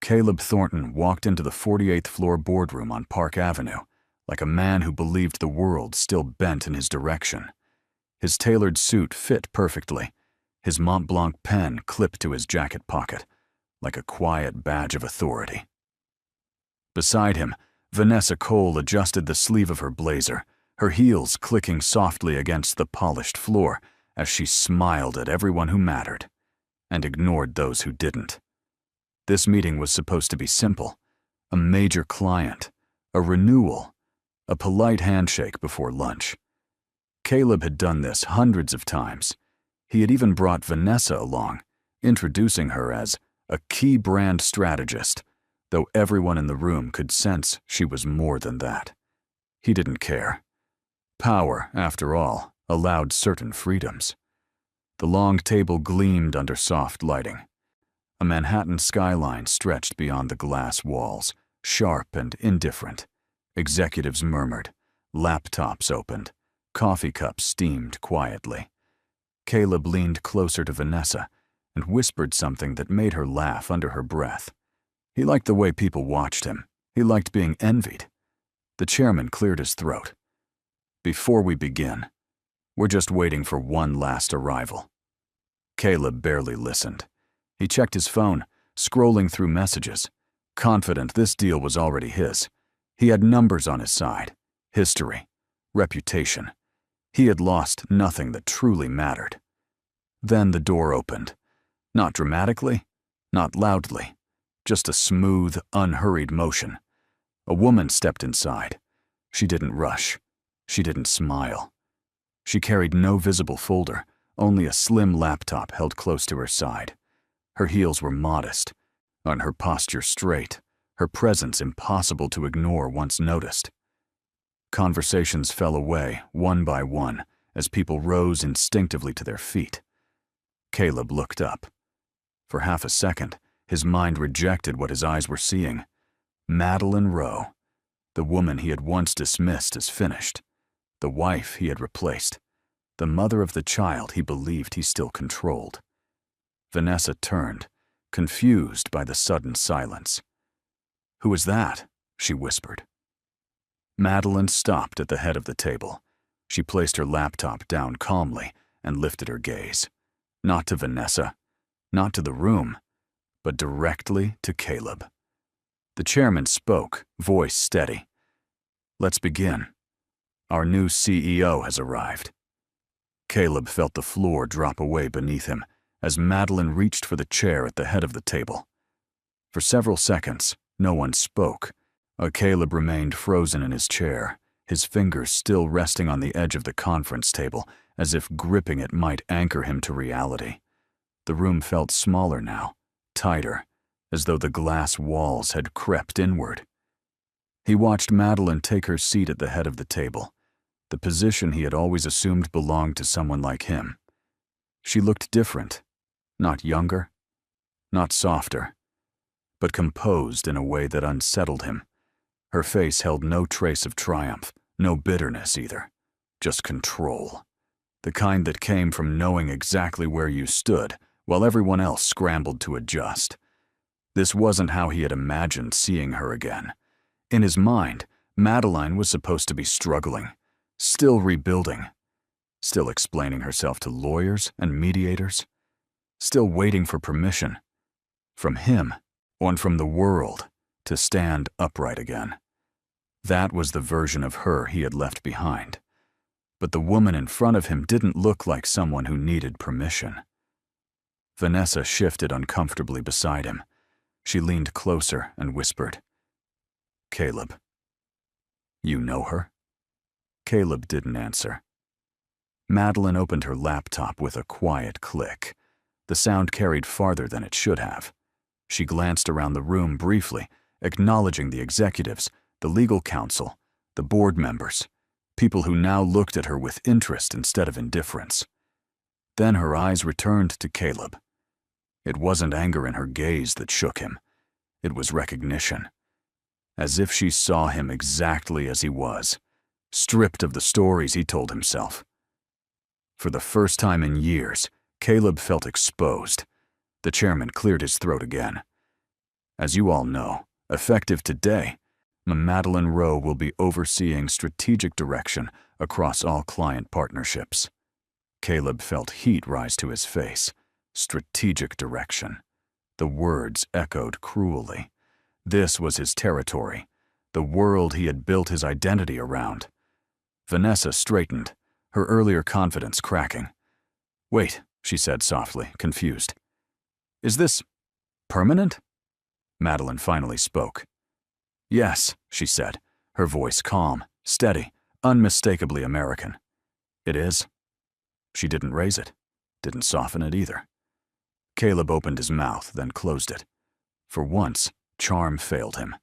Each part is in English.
Caleb Thornton walked into the 48th floor boardroom on Park Avenue like a man who believed the world still bent in his direction. His tailored suit fit perfectly, his Mont Blanc pen clipped to his jacket pocket, like a quiet badge of authority. Beside him, Vanessa Cole adjusted the sleeve of her blazer, her heels clicking softly against the polished floor as she smiled at everyone who mattered and ignored those who didn't. This meeting was supposed to be simple: a major client, a renewal, a polite handshake before lunch. Caleb had done this hundreds of times. He had even brought Vanessa along, introducing her as a key brand strategist, though everyone in the room could sense she was more than that. He didn't care. Power, after all, allowed certain freedoms. The long table gleamed under soft lighting. A Manhattan skyline stretched beyond the glass walls, sharp and indifferent. Executives murmured, laptops opened, coffee cups steamed quietly. Caleb leaned closer to Vanessa and whispered something that made her laugh under her breath. He liked the way people watched him. He liked being envied. The chairman cleared his throat. "Before we begin, we're just waiting for one last arrival." Caleb barely listened. He checked his phone, scrolling through messages, confident this deal was already his. He had numbers on his side, history, reputation. He had lost nothing that truly mattered. Then the door opened. Not dramatically, not loudly, just a smooth, unhurried motion. A woman stepped inside. She didn't rush. She didn't smile. She carried no visible folder, only a slim laptop held close to her side. Her heels were modest, and her posture straight, her presence impossible to ignore once noticed. Conversations fell away, one by one, as people rose instinctively to their feet. Caleb looked up. For half a second, his mind rejected what his eyes were seeing. Madeline Rowe, the woman he had once dismissed as finished, the wife he had replaced, the mother of the child he believed he still controlled. Vanessa turned, confused by the sudden silence. "Who is that?" she whispered. Madeline stopped at the head of the table. She placed her laptop down calmly and lifted her gaze. Not to Vanessa, not to the room, but directly to Caleb. The chairman spoke, voice steady. "Let's begin. Our new CEO has arrived." Caleb felt the floor drop away beneath him as Madeline reached for the chair at the head of the table. For several seconds, no one spoke. Caleb remained frozen in his chair, his fingers still resting on the edge of the conference table, as if gripping it might anchor him to reality. The room felt smaller now, tighter, as though the glass walls had crept inward. He watched Madeline take her seat at the head of the table, the position he had always assumed belonged to someone like him. She looked different, not younger, not softer, but composed in a way that unsettled him. Her face held no trace of triumph, no bitterness either, just control. The kind that came from knowing exactly where you stood while everyone else scrambled to adjust. This wasn't how he had imagined seeing her again. In his mind, Madeline was supposed to be struggling, still rebuilding, still explaining herself to lawyers and mediators, still waiting for permission, from him, or from the world, to stand upright again. That was the version of her he had left behind. But the woman in front of him didn't look like someone who needed permission. Vanessa shifted uncomfortably beside him. She leaned closer and whispered, "Caleb, you know her?" Caleb didn't answer. Madeline opened her laptop with a quiet click. The sound carried farther than it should have. She glanced around the room briefly, acknowledging the executives, the legal counsel, the board members, people who now looked at her with interest instead of indifference. Then her eyes returned to Caleb. It wasn't anger in her gaze that shook him. It was recognition. As if she saw him exactly as he was, stripped of the stories he told himself. For the first time in years, Caleb felt exposed. The chairman cleared his throat again. As you all know, effective today, Madeline Rowe will be overseeing strategic direction across all client partnerships. Caleb felt heat rise to his face. Strategic direction. The words echoed cruelly. This was his territory, the world he had built his identity around. Vanessa straightened, her earlier confidence cracking. "Wait," she said softly, confused. "Is this permanent?" Madeline finally spoke. "Yes," she said, her voice calm, steady, unmistakably American. "It is." She didn't raise it, didn't soften it either. Caleb opened his mouth, then closed it. For once, charm failed him.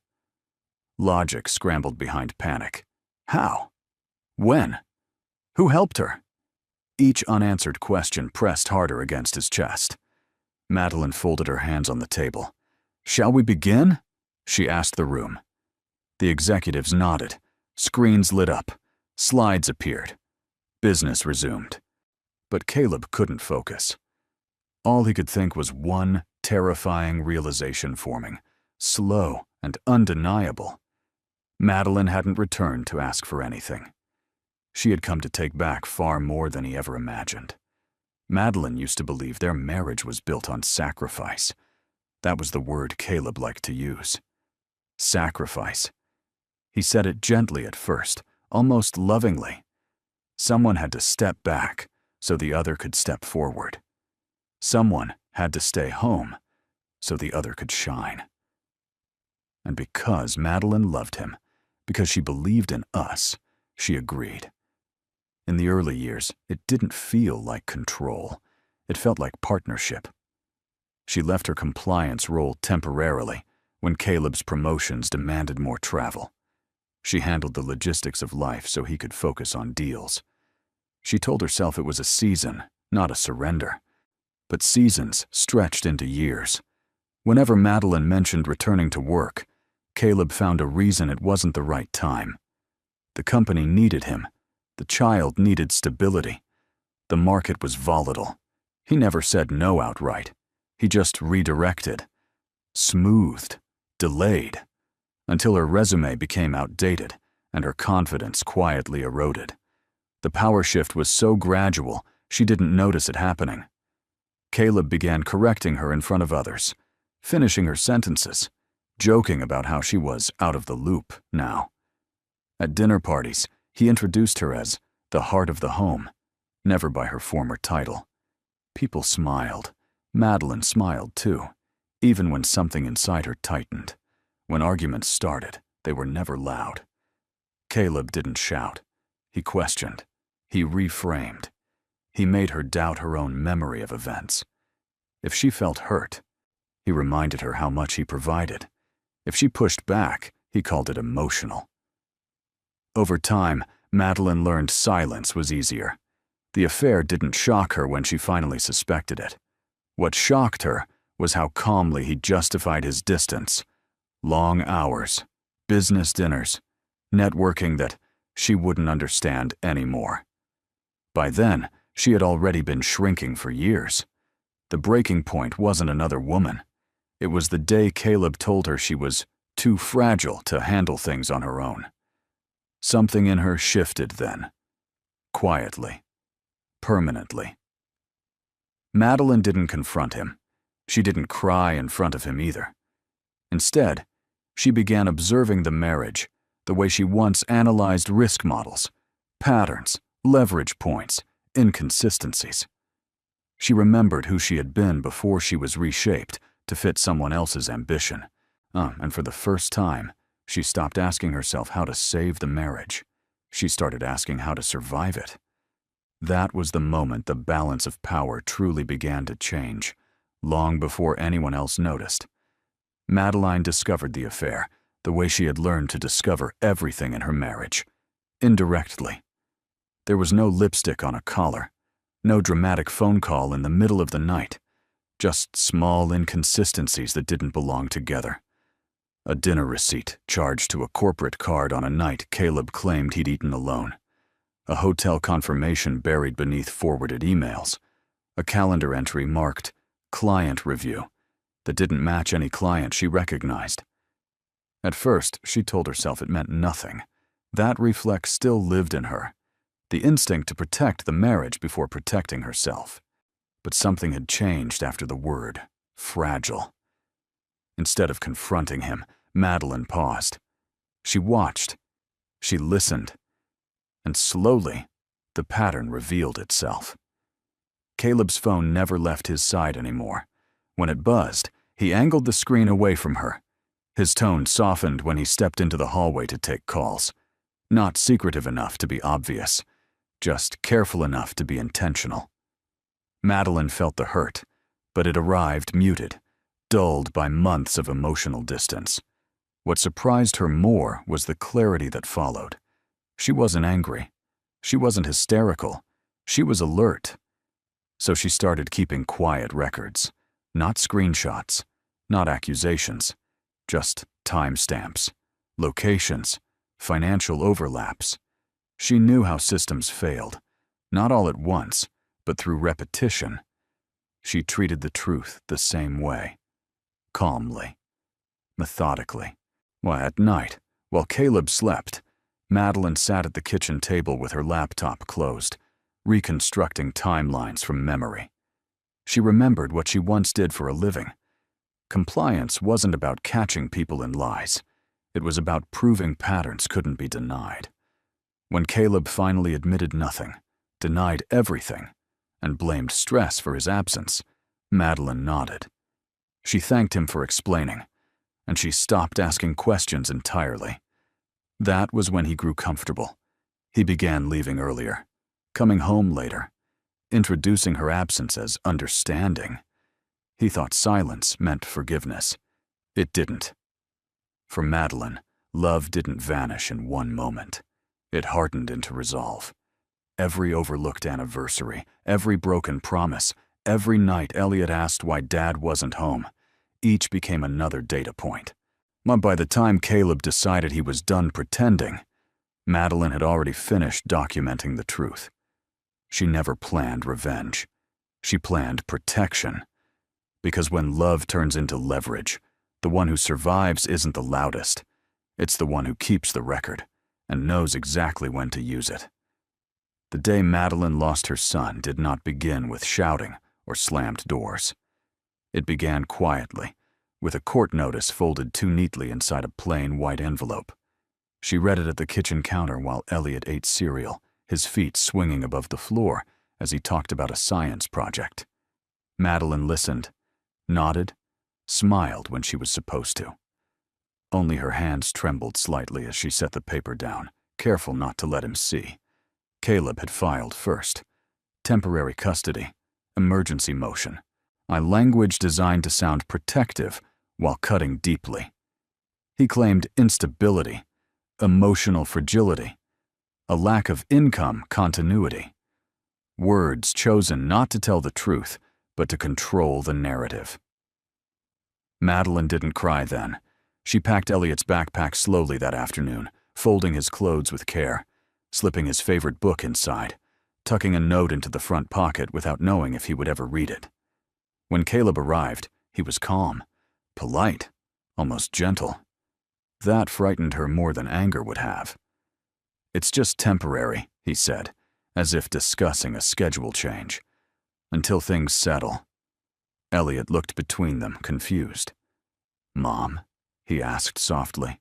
Logic scrambled behind panic. How? When? Who helped her? Each unanswered question pressed harder against his chest. Madeline folded her hands on the table. "Shall we begin?" she asked the room. The executives nodded. Screens lit up. Slides appeared. Business resumed. But Caleb couldn't focus. All he could think was one terrifying realization forming, slow and undeniable. Madeline hadn't returned to ask for anything. She had come to take back far more than he ever imagined. Madeline used to believe their marriage was built on sacrifice. That was the word Caleb liked to use. Sacrifice. He said it gently at first, almost lovingly. Someone had to step back so the other could step forward. Someone had to stay home so the other could shine. And because Madeline loved him, because she believed in us, she agreed. In the early years, it didn't feel like control. It felt like partnership. She left her compliance role temporarily when Caleb's promotions demanded more travel. She handled the logistics of life so he could focus on deals. She told herself it was a season, not a surrender. But seasons stretched into years. Whenever Madeline mentioned returning to work, Caleb found a reason it wasn't the right time. The company needed him. The child needed stability. The market was volatile. He never said no outright. He just redirected, smoothed, delayed, until her resume became outdated and her confidence quietly eroded. The power shift was so gradual, she didn't notice it happening. Caleb began correcting her in front of others, finishing her sentences, joking about how she was out of the loop now. At dinner parties, he introduced her as the heart of the home, never by her former title. People smiled. Madeline smiled too, even when something inside her tightened. When arguments started, they were never loud. Caleb didn't shout. He questioned. He reframed. He made her doubt her own memory of events. If she felt hurt, he reminded her how much he provided. If she pushed back, he called it emotional. Over time, Madeline learned silence was easier. The affair didn't shock her when she finally suspected it. What shocked her was how calmly he justified his distance. Long hours, business dinners, networking that she wouldn't understand anymore. By then, she had already been shrinking for years. The breaking point wasn't another woman. It was the day Caleb told her she was too fragile to handle things on her own. Something in her shifted then. Quietly. Permanently. Madeline didn't confront him. She didn't cry in front of him either. Instead, she began observing the marriage the way she once analyzed risk models, patterns, leverage points, inconsistencies. She remembered who she had been before she was reshaped to fit someone else's ambition. And for the first time, she stopped asking herself how to save the marriage. She started asking how to survive it. That was the moment the balance of power truly began to change, long before anyone else noticed. Madeline discovered the affair the way she had learned to discover everything in her marriage, indirectly. There was no lipstick on a collar, no dramatic phone call in the middle of the night, just small inconsistencies that didn't belong together. A dinner receipt charged to a corporate card on a night Caleb claimed he'd eaten alone. A hotel confirmation buried beneath forwarded emails. A calendar entry marked client review, that didn't match any client she recognized. At first, she told herself it meant nothing. That reflex still lived in her, the instinct to protect the marriage before protecting herself. But something had changed after the word, fragile. Instead of confronting him, Madeline paused. She watched. She listened. And slowly, the pattern revealed itself. Caleb's phone never left his side anymore. When it buzzed, he angled the screen away from her. His tone softened when he stepped into the hallway to take calls. Not secretive enough to be obvious, just careful enough to be intentional. Madeline felt the hurt, but it arrived muted, dulled by months of emotional distance. What surprised her more was the clarity that followed. She wasn't angry. She wasn't hysterical. She was alert. So she started keeping quiet records. Not screenshots, not accusations, just timestamps, locations, financial overlaps. She knew how systems failed, not all at once, but through repetition. She treated the truth the same way, calmly, methodically. At night, while Caleb slept, Madeline sat at the kitchen table with her laptop closed, reconstructing timelines from memory. She remembered what she once did for a living. Compliance wasn't about catching people in lies. It was about proving patterns couldn't be denied. When Caleb finally admitted nothing, denied everything, and blamed stress for his absence, Madeline nodded. She thanked him for explaining, and she stopped asking questions entirely. That was when he grew comfortable. He began leaving earlier, coming home later, introducing her absence as understanding. He thought silence meant forgiveness. It didn't. For Madeline, love didn't vanish in one moment. It hardened into resolve. Every overlooked anniversary, every broken promise, every night Elliot asked why Dad wasn't home, each became another data point. But by the time Caleb decided he was done pretending, Madeline had already finished documenting the truth. She never planned revenge. She planned protection. Because when love turns into leverage, the one who survives isn't the loudest. It's the one who keeps the record and knows exactly when to use it. The day Madeline lost her son did not begin with shouting or slammed doors. It began quietly, with a court notice folded too neatly inside a plain white envelope. She read it at the kitchen counter while Elliot ate cereal, his feet swinging above the floor as he talked about a science project. Madeline listened, nodded, smiled when she was supposed to. Only her hands trembled slightly as she set the paper down, careful not to let him see. Caleb had filed first. Temporary custody, emergency motion, a language designed to sound protective while cutting deeply. He claimed instability, emotional fragility, a lack of income continuity. Words chosen not to tell the truth, but to control the narrative. Madeline didn't cry then. She packed Elliot's backpack slowly that afternoon, folding his clothes with care, slipping his favorite book inside, tucking a note into the front pocket without knowing if he would ever read it. When Caleb arrived, he was calm, polite, almost gentle. That frightened her more than anger would have. "It's just temporary," he said, as if discussing a schedule change. "Until things settle." Elliot looked between them, confused. "Mom?" he asked softly.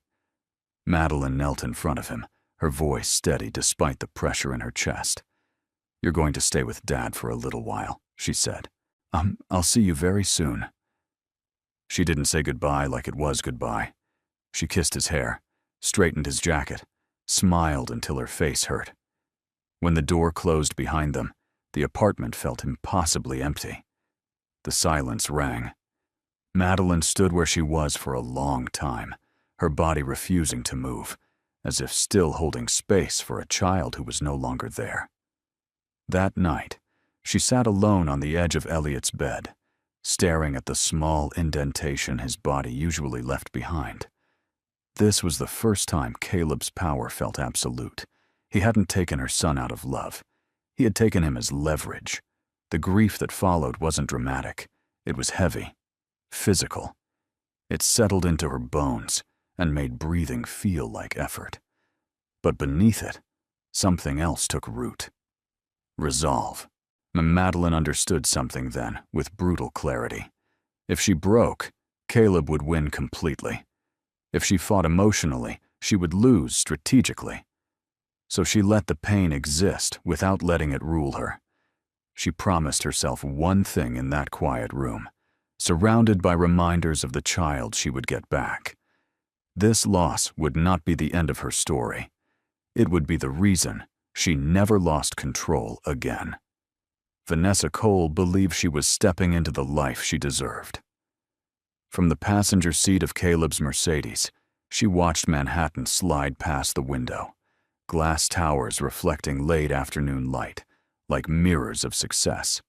Madeline knelt in front of him, her voice steady despite the pressure in her chest. "You're going to stay with Dad for a little while," she said. I'll see you very soon." She didn't say goodbye like it was goodbye. She kissed his hair, straightened his jacket, smiled until her face hurt. When the door closed behind them, the apartment felt impossibly empty. The silence rang. Madeline stood where she was for a long time, her body refusing to move, as if still holding space for a child who was no longer there. That night, she sat alone on the edge of Elliot's bed, staring at the small indentation his body usually left behind. This was the first time Caleb's power felt absolute. He hadn't taken her son out of love. He had taken him as leverage. The grief that followed wasn't dramatic. It was heavy, physical. It settled into her bones and made breathing feel like effort. But beneath it, something else took root. Resolve. Madeline understood something then, with brutal clarity. If she broke, Caleb would win completely. If she fought emotionally, she would lose strategically. So she let the pain exist without letting it rule her. She promised herself one thing in that quiet room, surrounded by reminders of the child she would get back. This loss would not be the end of her story. It would be the reason she never lost control again. Vanessa Cole believed she was stepping into the life she deserved. From the passenger seat of Caleb's Mercedes, she watched Manhattan slide past the window, glass towers reflecting late afternoon light, like mirrors of success.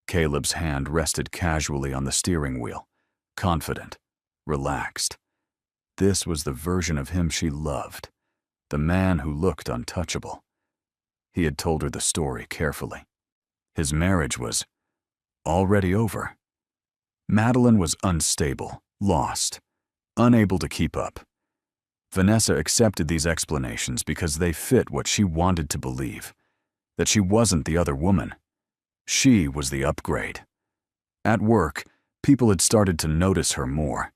Caleb's hand rested casually on the steering wheel, confident, relaxed. This was the version of him she loved, the man who looked untouchable. He had told her the story carefully. His marriage was already over. Madeline was unstable, lost, unable to keep up. Vanessa accepted these explanations because they fit what she wanted to believe, that she wasn't the other woman. She was the upgrade. At work, people had started to notice her more.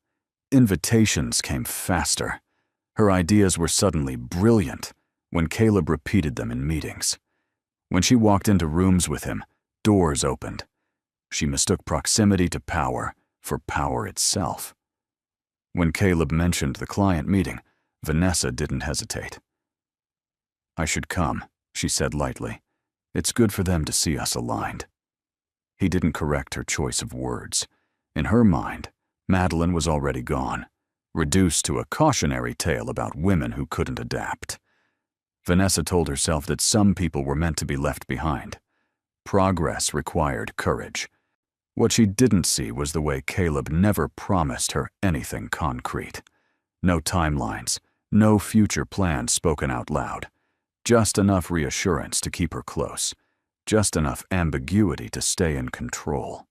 Invitations came faster. Her ideas were suddenly brilliant when Caleb repeated them in meetings. When she walked into rooms with him, doors opened. She mistook proximity to power for power itself. When Caleb mentioned the client meeting, Vanessa didn't hesitate. "I should come," she said lightly. "It's good for them to see us aligned." He didn't correct her choice of words. In her mind, Madeline was already gone, reduced to a cautionary tale about women who couldn't adapt. Vanessa told herself that some people were meant to be left behind. Progress required courage. What she didn't see was the way Caleb never promised her anything concrete. No timelines, no future plans spoken out loud. Just enough reassurance to keep her close. Just enough ambiguity to stay in control.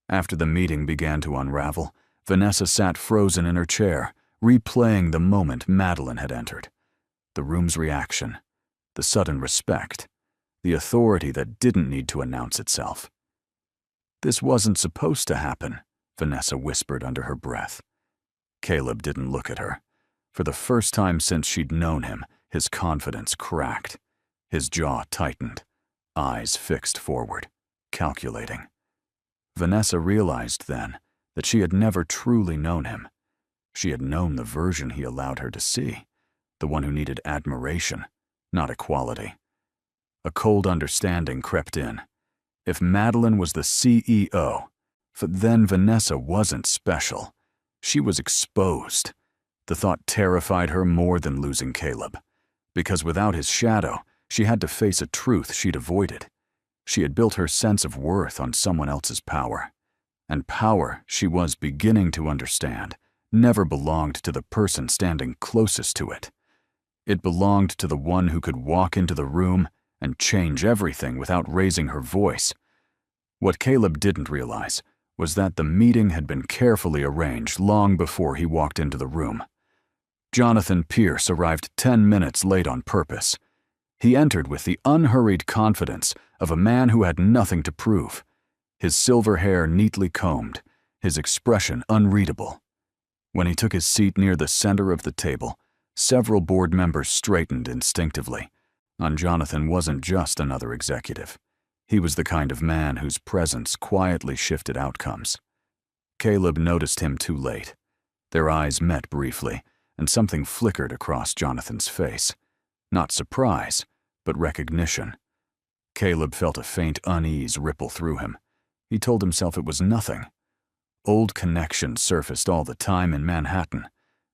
After the meeting began to unravel, Vanessa sat frozen in her chair, replaying the moment Madeline had entered. The room's reaction, the sudden respect, the authority that didn't need to announce itself. "This wasn't supposed to happen," Vanessa whispered under her breath. Caleb didn't look at her. For the first time since she'd known him, his confidence cracked. His jaw tightened, eyes fixed forward, calculating. Vanessa realized then that she had never truly known him. She had known the version he allowed her to see, the one who needed admiration, not equality. A cold understanding crept in. If Madeline was the CEO, then Vanessa wasn't special. She was exposed. The thought terrified her more than losing Caleb, because without his shadow, she had to face a truth she'd avoided. She had built her sense of worth on someone else's power. And power, she was beginning to understand, never belonged to the person standing closest to it. It belonged to the one who could walk into the room and change everything without raising her voice. What Caleb didn't realize was that the meeting had been carefully arranged long before he walked into the room. Jonathan Pierce arrived 10 minutes late on purpose. He entered with the unhurried confidence of a man who had nothing to prove, his silver hair neatly combed, his expression unreadable. When he took his seat near the center of the table, several board members straightened instinctively. Jonathan wasn't just another executive. He was the kind of man whose presence quietly shifted outcomes. Caleb noticed him too late. Their eyes met briefly, and something flickered across Jonathan's face. Not surprise, but recognition. Caleb felt a faint unease ripple through him. He told himself it was nothing. Old connections surfaced all the time in Manhattan.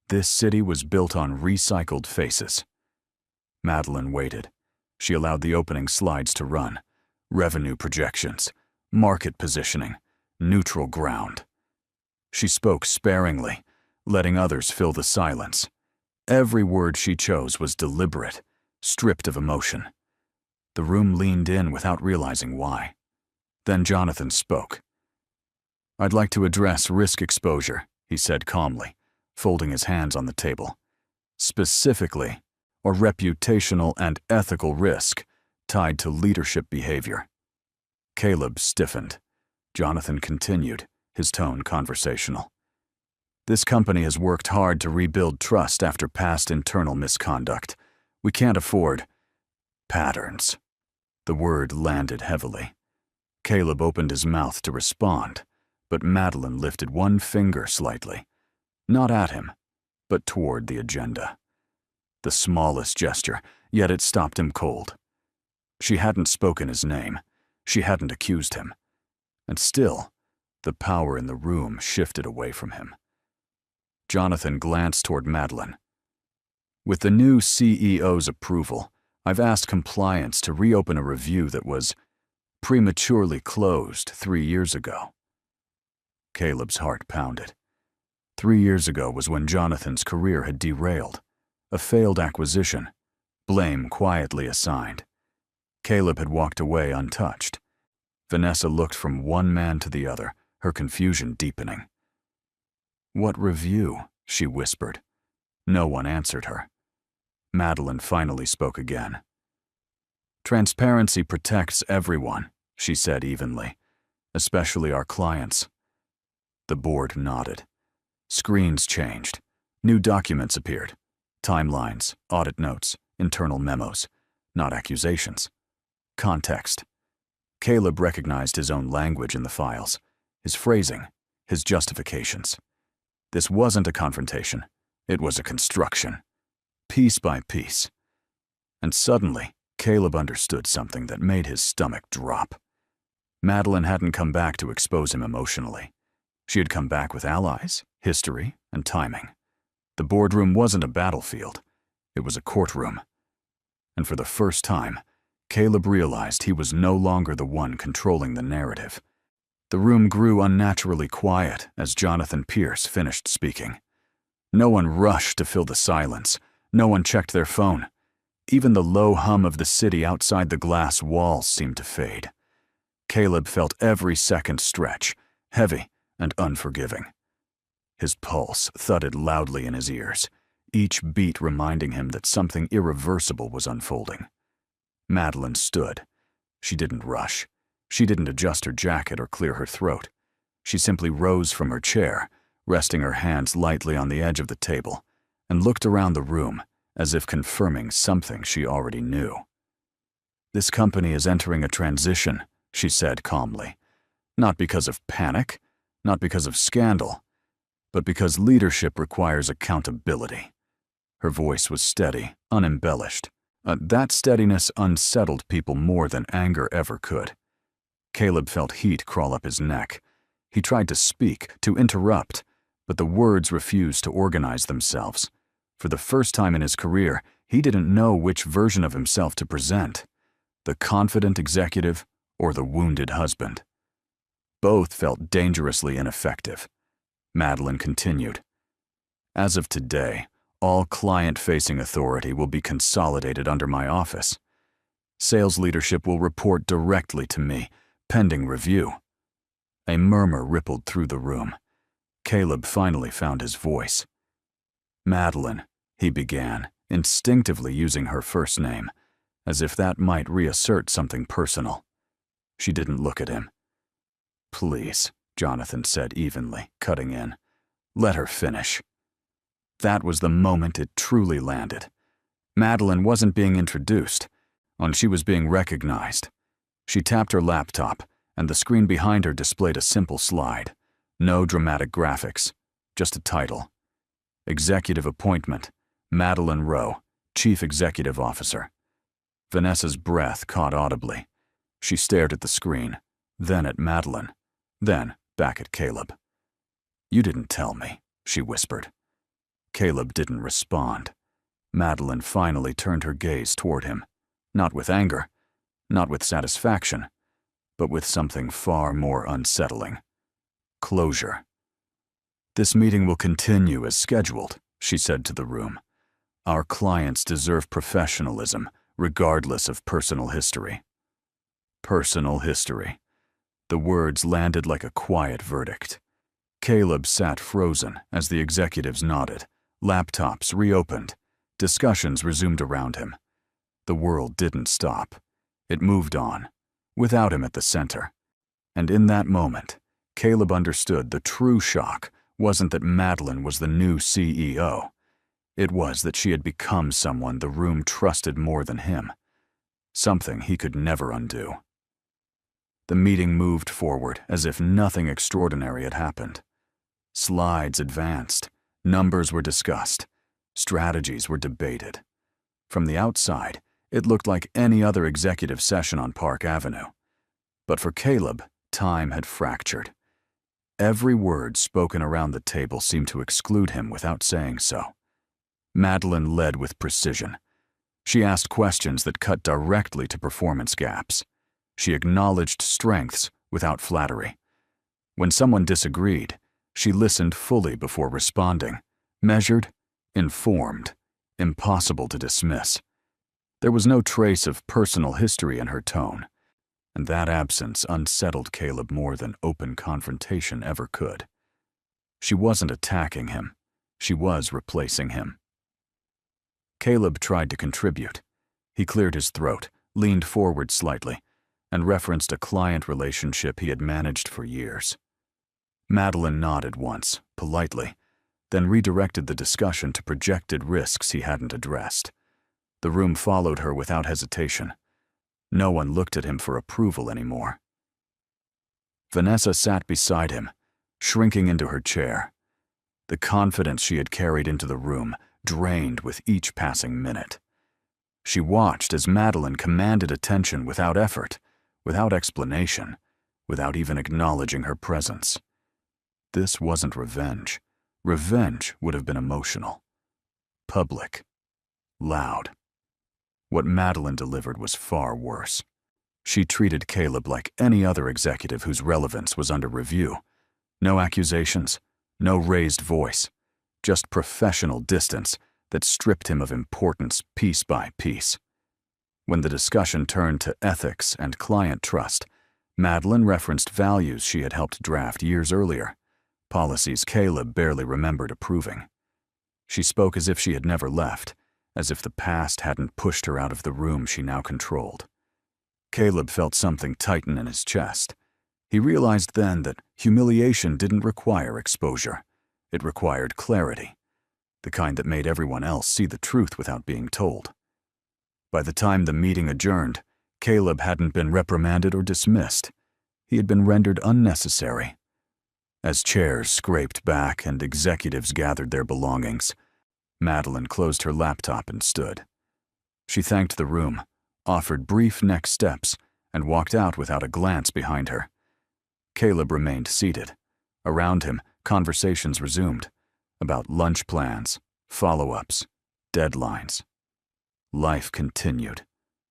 This city was built on recycled faces. Madeline waited. She allowed the opening slides to run. Revenue projections, market positioning, neutral ground. She spoke sparingly, letting others fill the silence. Every word she chose was deliberate, stripped of emotion. The room leaned in without realizing why. Then Jonathan spoke. "I'd like to address risk exposure," he said calmly, folding his hands on the table. "Specifically, or reputational and ethical risk tied to leadership behavior." Caleb stiffened. Jonathan continued, his tone conversational. "This company has worked hard to rebuild trust after past internal misconduct. We can't afford patterns." The word landed heavily. Caleb opened his mouth to respond, but Madeline lifted one finger slightly, not at him, but toward the agenda. The smallest gesture, yet it stopped him cold. She hadn't spoken his name. She hadn't accused him. And still, the power in the room shifted away from him. Jonathan glanced toward Madeline. "With the new CEO's approval, I've asked compliance to reopen a review that was prematurely closed 3 years ago." Caleb's heart pounded. 3 years ago was when Jonathan's career had derailed. A failed acquisition, blame quietly assigned. Caleb had walked away untouched. Vanessa looked from one man to the other, her confusion deepening. "What review?" she whispered. No one answered her. Madeline finally spoke again. "Transparency protects everyone," she said evenly, "especially our clients." The board nodded. Screens changed. New documents appeared. Timelines, audit notes, internal memos, not accusations. Context. Caleb recognized his own language in the files, his phrasing, his justifications. This wasn't a confrontation. It was a construction, piece by piece. And suddenly, Caleb understood something that made his stomach drop. Madeline hadn't come back to expose him emotionally. She had come back with allies, history, and timing. The boardroom wasn't a battlefield. It was a courtroom. And for the first time, Caleb realized he was no longer the one controlling the narrative. The room grew unnaturally quiet as Jonathan Pierce finished speaking. No one rushed to fill the silence. No one checked their phone. Even the low hum of the city outside the glass walls seemed to fade. Caleb felt every second stretch, heavy and unforgiving. His pulse thudded loudly in his ears, each beat reminding him that something irreversible was unfolding. Madeline stood. She didn't rush. She didn't adjust her jacket or clear her throat. She simply rose from her chair, resting her hands lightly on the edge of the table, and looked around the room as if confirming something she already knew. "This company is entering a transition," she said calmly. "Not because of panic, not because of scandal, but because leadership requires accountability." Her voice was steady, unembellished. That steadiness unsettled people more than anger ever could. Caleb felt heat crawl up his neck. He tried to speak, to interrupt, but the words refused to organize themselves. For the first time in his career, he didn't know which version of himself to present: the confident executive or the wounded husband. Both felt dangerously ineffective. Madeline continued. "As of today, all client-facing authority will be consolidated under my office. Sales leadership will report directly to me, pending review." A murmur rippled through the room. Caleb finally found his voice. "Madeline," he began, instinctively using her first name, as if that might reassert something personal. She didn't look at him. "Please," Jonathan said evenly, cutting in. "Let her finish." That was the moment it truly landed. Madeline wasn't being introduced, and she was being recognized. She tapped her laptop, and the screen behind her displayed a simple slide. No dramatic graphics, just a title. Executive Appointment, Madeline Rowe, Chief Executive Officer. Vanessa's breath caught audibly. She stared at the screen, then at Madeline, then back at Caleb. "You didn't tell me," she whispered. Caleb didn't respond. Madeline finally turned her gaze toward him, not with anger, not with satisfaction, but with something far more unsettling. Closure. "This meeting will continue as scheduled," she said to the room. "Our clients deserve professionalism, regardless of personal history." Personal history. The words landed like a quiet verdict. Caleb sat frozen as the executives nodded. Laptops reopened. Discussions resumed around him. The world didn't stop. It moved on, without him at the center. And in that moment, Caleb understood the true shock wasn't that Madeline was the new CEO. It was that she had become someone the room trusted more than him. Something he could never undo. The meeting moved forward as if nothing extraordinary had happened. Slides advanced, numbers were discussed, strategies were debated. From the outside, it looked like any other executive session on Park Avenue. But for Caleb, time had fractured. Every word spoken around the table seemed to exclude him without saying so. Madeline led with precision. She asked questions that cut directly to performance gaps. She acknowledged strengths without flattery. When someone disagreed, she listened fully before responding, measured, informed, impossible to dismiss. There was no trace of personal history in her tone, and that absence unsettled Caleb more than open confrontation ever could. She wasn't attacking him. She was replacing him. Caleb tried to contribute. He cleared his throat, leaned forward slightly, and referenced a client relationship he had managed for years. Madeline nodded once, politely, then redirected the discussion to projected risks he hadn't addressed. The room followed her without hesitation. No one looked at him for approval anymore. Vanessa sat beside him, shrinking into her chair. The confidence she had carried into the room drained with each passing minute. She watched as Madeline commanded attention without effort, without explanation, without even acknowledging her presence. This wasn't revenge. Revenge would have been emotional, public, loud. What Madeline delivered was far worse. She treated Caleb like any other executive whose relevance was under review. No accusations, no raised voice, just professional distance that stripped him of importance piece by piece. When the discussion turned to ethics and client trust, Madeline referenced values she had helped draft years earlier, policies Caleb barely remembered approving. She spoke as if she had never left, as if the past hadn't pushed her out of the room she now controlled. Caleb felt something tighten in his chest. He realized then that humiliation didn't require exposure. It required clarity, the kind that made everyone else see the truth without being told. By the time the meeting adjourned, Caleb hadn't been reprimanded or dismissed. He had been rendered unnecessary. As chairs scraped back and executives gathered their belongings, Madeline closed her laptop and stood. She thanked the room, offered brief next steps, and walked out without a glance behind her. Caleb remained seated. Around him, conversations resumed, about lunch plans, follow-ups, deadlines. Life continued,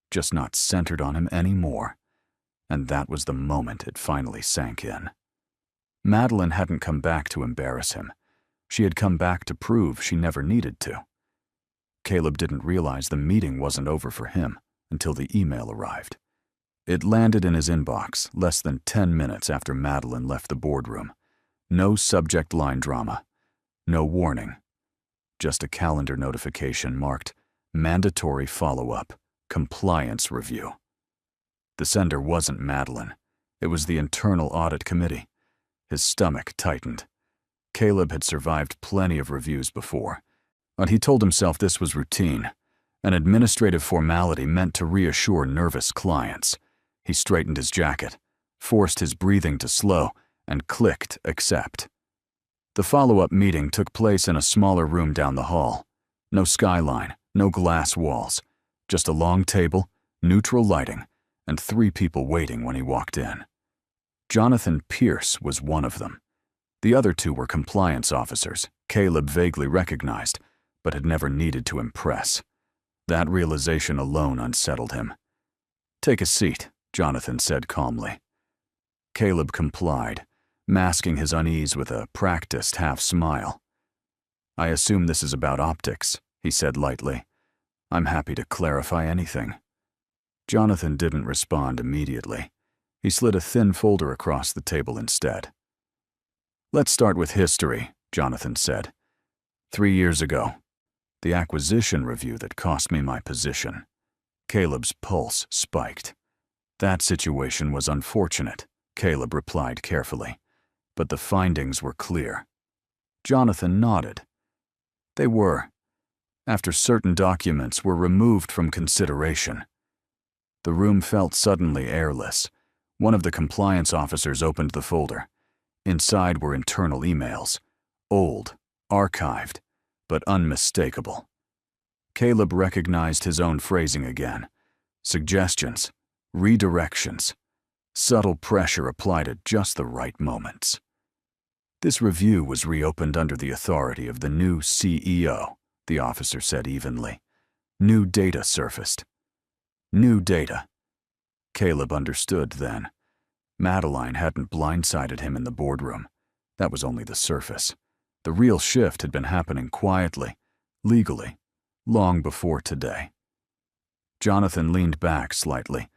just not centered on him anymore. And that was the moment it finally sank in. Madeline hadn't come back to embarrass him. She had come back to prove she never needed to. Caleb didn't realize the meeting wasn't over for him until the email arrived. It landed in his inbox less than 10 minutes after Madeline left the boardroom. No subject line drama, no warning, just a calendar notification marked Mandatory Follow-Up, Compliance Review. The sender wasn't Madeline. It was the Internal Audit Committee. His stomach tightened. Caleb had survived plenty of reviews before, but he told himself this was routine, an administrative formality meant to reassure nervous clients. He straightened his jacket, forced his breathing to slow, and clicked accept. The follow-up meeting took place in a smaller room down the hall. No skyline, no glass walls, just a long table, neutral lighting, and 3 people waiting when he walked in. Jonathan Pierce was one of them. The other 2 were compliance officers Caleb vaguely recognized, but had never needed to impress. That realization alone unsettled him. "Take a seat," Jonathan said calmly. Caleb complied, masking his unease with a practiced half-smile. "I assume this is about optics," he said lightly. "I'm happy to clarify anything." Jonathan didn't respond immediately. He slid a thin folder across the table instead. "Let's start with history," Jonathan said. 3 years ago, the acquisition review that cost me my position." Caleb's pulse spiked. "That situation was unfortunate," Caleb replied carefully, "but the findings were clear." Jonathan nodded. "They were, after certain documents were removed from consideration." The room felt suddenly airless. One of the compliance officers opened the folder. Inside were internal emails, old, archived, but unmistakable. Caleb recognized his own phrasing again. Suggestions, redirections, subtle pressure applied at just the right moments. "This review was reopened under the authority of the new CEO," the officer said evenly. "New data surfaced." New data. Caleb understood then. Madeline hadn't blindsided him in the boardroom. That was only the surface. The real shift had been happening quietly, legally, long before today. Jonathan leaned back slightly.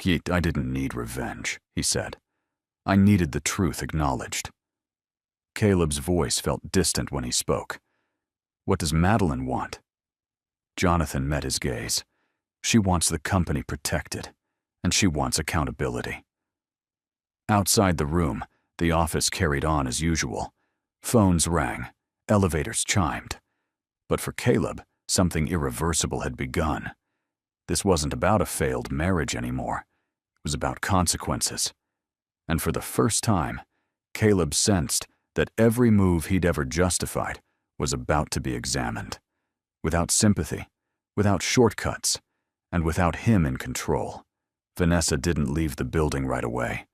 "I didn't need revenge," he said. "I needed the truth acknowledged." Caleb's voice felt distant when he spoke. "What does Madeline want?" Jonathan met his gaze. "She wants the company protected, and she wants accountability." Outside the room, the office carried on as usual. Phones rang, elevators chimed. But for Caleb, something irreversible had begun. This wasn't about a failed marriage anymore. It was about consequences. And for the first time, Caleb sensed that every move he'd ever justified was about to be examined. Without sympathy, without shortcuts, and without him in control. Vanessa didn't leave the building right away.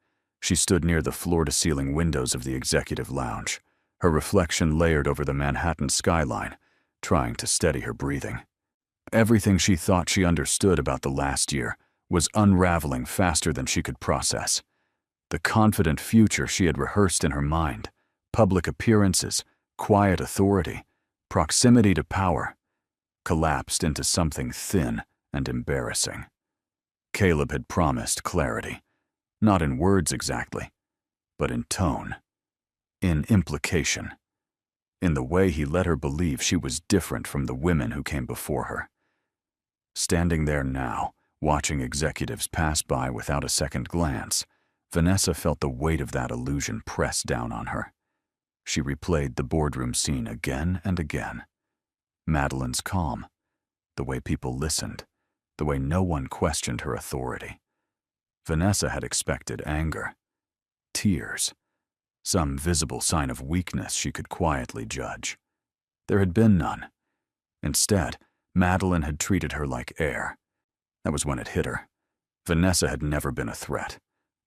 She stood near the floor-to-ceiling windows of the executive lounge, her reflection layered over the Manhattan skyline, trying to steady her breathing. Everything she thought she understood about the last year was unraveling faster than she could process. The confident future she had rehearsed in her mind, public appearances, quiet authority, proximity to power, collapsed into something thin and embarrassing. Caleb had promised clarity, not in words exactly, but in tone, in implication, in the way he let her believe she was different from the women who came before her. Standing there now, watching executives pass by without a second glance, Vanessa felt the weight of that illusion press down on her. She replayed the boardroom scene again and again. Madeline's calm, the way people listened, the way no one questioned her authority. Vanessa had expected anger, tears, some visible sign of weakness she could quietly judge. There had been none. Instead, Madeline had treated her like air. That was when it hit her. Vanessa had never been a threat.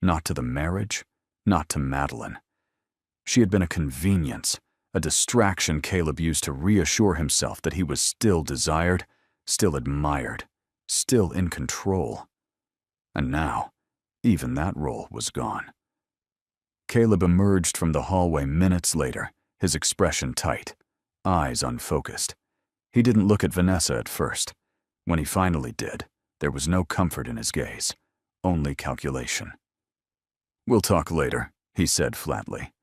Not to the marriage, not to Madeline. She had been a convenience, a distraction Caleb used to reassure himself that he was still desired, still admired, still in control. And now, even that role was gone. Caleb emerged from the hallway minutes later, his expression tight, eyes unfocused. He didn't look at Vanessa at first. When he finally did, there was no comfort in his gaze, only calculation. "We'll talk later," he said flatly.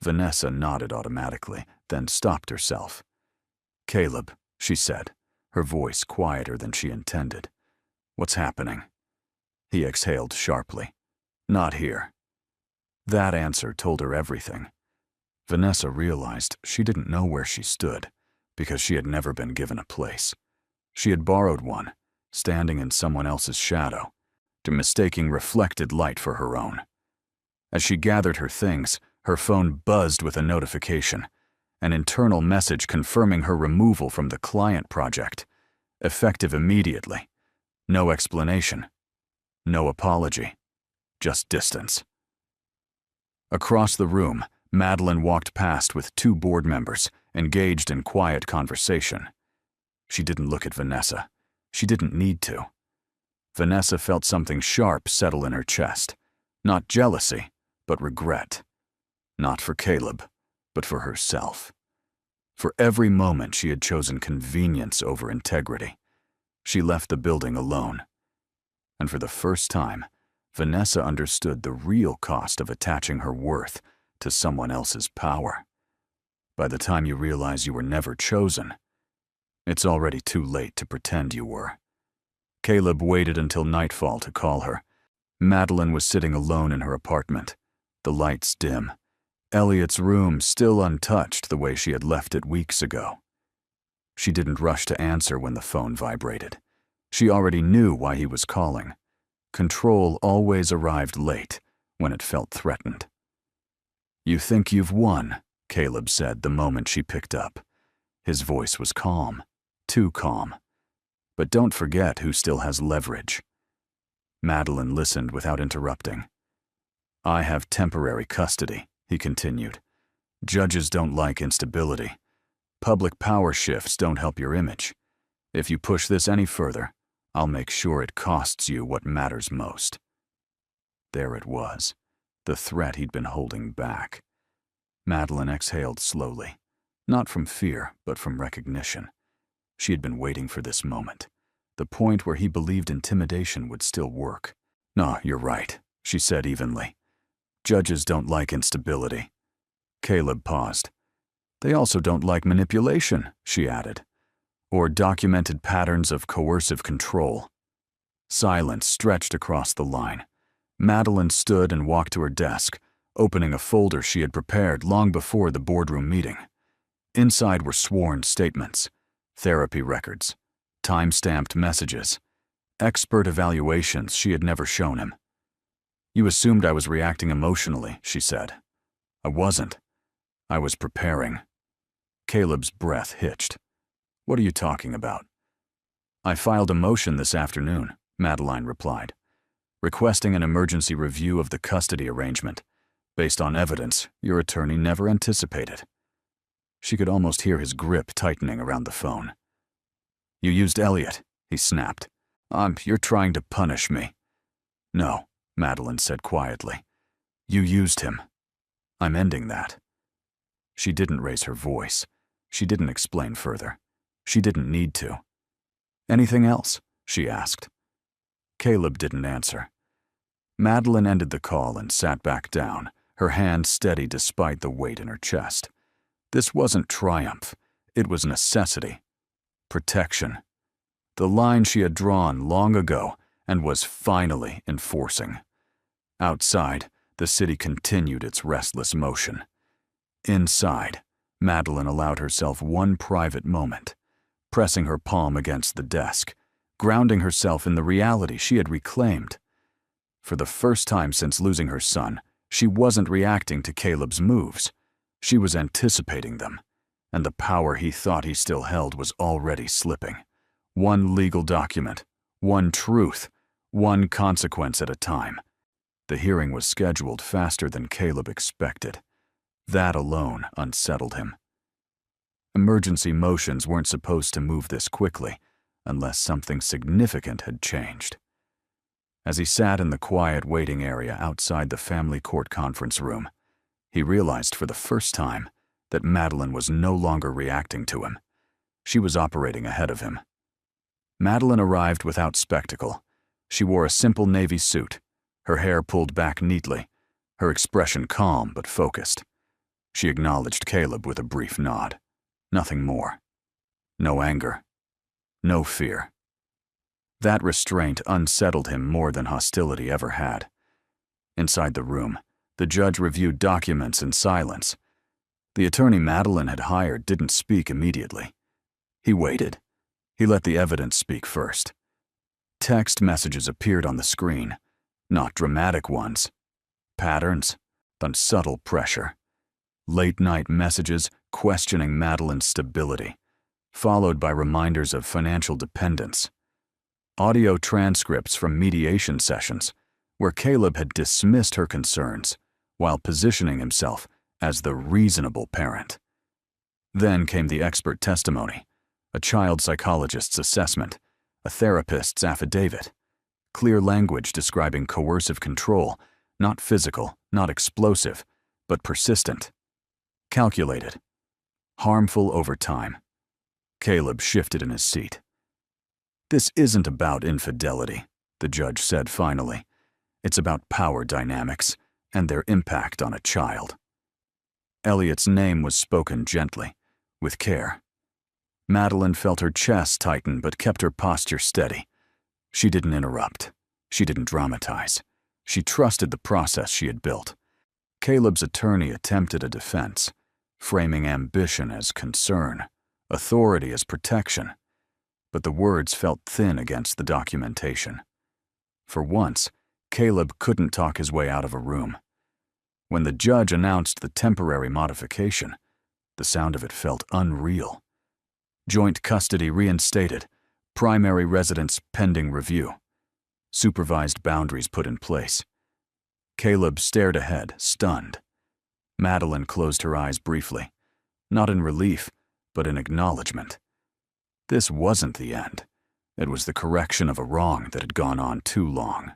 Vanessa nodded automatically, then stopped herself. "Caleb," she said, her voice quieter than she intended. "What's happening?" He exhaled sharply. "Not here." That answer told her everything. Vanessa realized she didn't know where she stood, because she had never been given a place. She had borrowed one, standing in someone else's shadow, to mistaking reflected light for her own. As she gathered her things, her phone buzzed with a notification, an internal message confirming her removal from the client project, effective immediately. No explanation. No apology. Just distance. Across the room, Madeline walked past with 2 board members, engaged in quiet conversation. She didn't look at Vanessa. She didn't need to. Vanessa felt something sharp settle in her chest. Not jealousy, but regret. Not for Caleb, but for herself. For every moment she had chosen convenience over integrity. She left the building alone. And for the first time, Vanessa understood the real cost of attaching her worth to someone else's power. By the time you realize you were never chosen, it's already too late to pretend you were. Caleb waited until nightfall to call her. Madeline was sitting alone in her apartment, the lights dim. Elliot's room still untouched the way she had left it weeks ago. She didn't rush to answer when the phone vibrated. She already knew why he was calling. Control always arrived late when it felt threatened. "You think you've won," Caleb said the moment she picked up. His voice was calm, too calm. "But don't forget who still has leverage." Madeline listened without interrupting. "I have temporary custody," he continued. "Judges don't like instability. Public power shifts don't help your image. If you push this any further, I'll make sure it costs you what matters most." There it was, the threat he'd been holding back. Madeline exhaled slowly, not from fear, but from recognition. She had been waiting for this moment, the point where he believed intimidation would still work. "No, you're right," she said evenly. "Judges don't like instability." Caleb paused. "They also don't like manipulation," she added, "or documented patterns of coercive control." Silence stretched across the line. Madeline stood and walked to her desk, opening a folder she had prepared long before the boardroom meeting. Inside were sworn statements, therapy records, time-stamped messages, expert evaluations she had never shown him. "You assumed I was reacting emotionally," she said. "I wasn't. I was preparing." Caleb's breath hitched. "What are you talking about?" "I filed a motion this afternoon," Madeline replied, "requesting an emergency review of the custody arrangement, based on evidence your attorney never anticipated." She could almost hear his grip tightening around the phone. "You used Elliot," he snapped. You're trying to punish me." "No," Madeline said quietly. "You used him. I'm ending that." She didn't raise her voice. She didn't explain further. She didn't need to. "Anything else?" she asked. Caleb didn't answer. Madeline ended the call and sat back down, her hand steady despite the weight in her chest. This wasn't triumph. It was necessity. Protection. The line she had drawn long ago and was finally enforcing. Outside, the city continued its restless motion. Inside, Madeline allowed herself one private moment, pressing her palm against the desk, grounding herself in the reality she had reclaimed. For the first time since losing her son, she wasn't reacting to Caleb's moves. She was anticipating them, and the power he thought he still held was already slipping. One legal document, one truth, one consequence at a time. The hearing was scheduled faster than Caleb expected. That alone unsettled him. Emergency motions weren't supposed to move this quickly, unless something significant had changed. As he sat in the quiet waiting area outside the family court conference room, he realized for the first time that Madeline was no longer reacting to him. She was operating ahead of him. Madeline arrived without spectacle. She wore a simple navy suit, her hair pulled back neatly, her expression calm but focused. She acknowledged Caleb with a brief nod. Nothing more. No anger. No fear. That restraint unsettled him more than hostility ever had. Inside the room, the judge reviewed documents in silence. The attorney Madeline had hired didn't speak immediately. He waited. He let the evidence speak first. Text messages appeared on the screen, not dramatic ones. Patterns, but subtle pressure. Late-night messages questioning Madeline's stability, followed by reminders of financial dependence. Audio transcripts from mediation sessions, where Caleb had dismissed her concerns while positioning himself as the reasonable parent. Then came the expert testimony, a child psychologist's assessment, a therapist's affidavit, clear language describing coercive control, not physical, not explosive, but persistent, calculated, harmful over time. Caleb shifted in his seat. "This isn't about infidelity," the judge said finally. It's about power dynamics and their impact on a child. Elliot's name was spoken gently, with care. Madeline felt her chest tighten but kept her posture steady. She didn't interrupt. She didn't dramatize. She trusted the process she had built. Caleb's attorney attempted a defense, framing ambition as concern, authority as protection, but the words felt thin against the documentation. For once, Caleb couldn't talk his way out of a room. When the judge announced the temporary modification, the sound of it felt unreal. Joint custody reinstated, primary residence pending review, supervised boundaries put in place. Caleb stared ahead, stunned. Madeline closed her eyes briefly, not in relief, but in acknowledgement. This wasn't the end. It was the correction of a wrong that had gone on too long.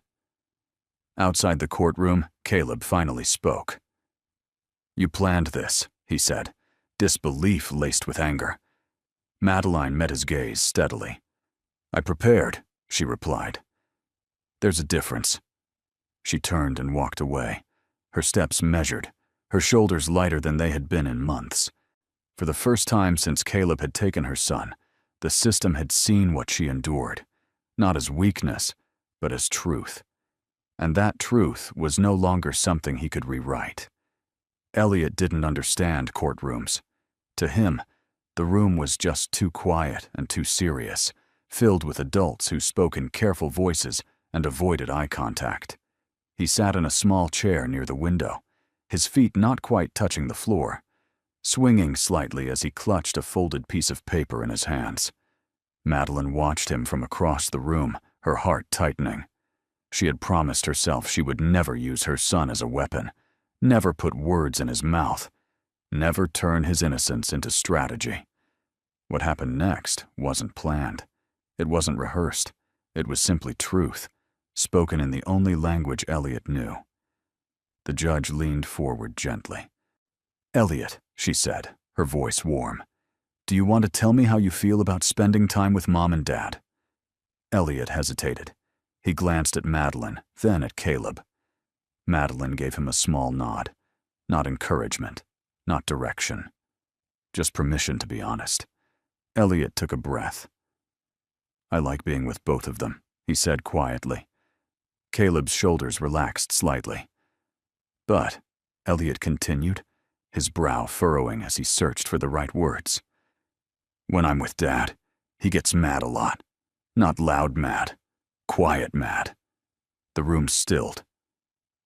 Outside the courtroom, Caleb finally spoke. "You planned this," he said, disbelief laced with anger. Madeline met his gaze steadily. "I prepared," she replied. "There's a difference." She turned and walked away, her steps measured, her shoulders lighter than they had been in months. For the first time since Caleb had taken her son, the system had seen what she endured, not as weakness, but as truth. And that truth was no longer something he could rewrite. Elliot didn't understand courtrooms. To him, the room was just too quiet and too serious, filled with adults who spoke in careful voices and avoided eye contact. He sat in a small chair near the window, his feet not quite touching the floor, swinging slightly as he clutched a folded piece of paper in his hands. Madeline watched him from across the room, her heart tightening. She had promised herself she would never use her son as a weapon, never put words in his mouth, never turn his innocence into strategy. What happened next wasn't planned. It wasn't rehearsed. It was simply truth, spoken in the only language Elliot knew. The judge leaned forward gently. "Elliot," she said, her voice warm, "do you want to tell me how you feel about spending time with Mom and Dad?" Elliot hesitated. He glanced at Madeline, then at Caleb. Madeline gave him a small nod. Not encouragement, not direction. Just permission to be honest. Elliot took a breath. "I like being with both of them," he said quietly. Caleb's shoulders relaxed slightly. "But," Elliot continued, his brow furrowing as he searched for the right words, "when I'm with Dad, he gets mad a lot. Not loud mad, quiet mad." The room stilled.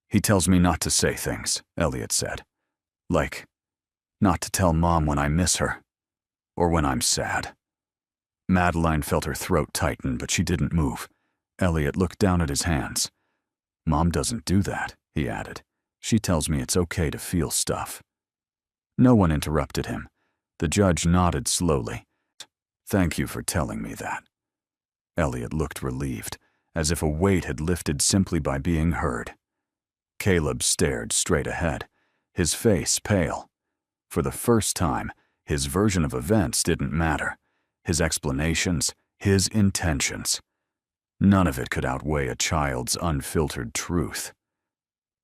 "He tells me not to say things," Elliot said. "Like, not to tell Mom when I miss her, or when I'm sad." Madeline felt her throat tighten, but she didn't move. Elliot looked down at his hands. "Mom doesn't do that," he added. "She tells me it's okay to feel stuff." No one interrupted him. The judge nodded slowly. "Thank you for telling me that." Elliot looked relieved, as if a weight had lifted simply by being heard. Caleb stared straight ahead, his face pale. For the first time, his version of events didn't matter. His explanations, his intentions. None of it could outweigh a child's unfiltered truth.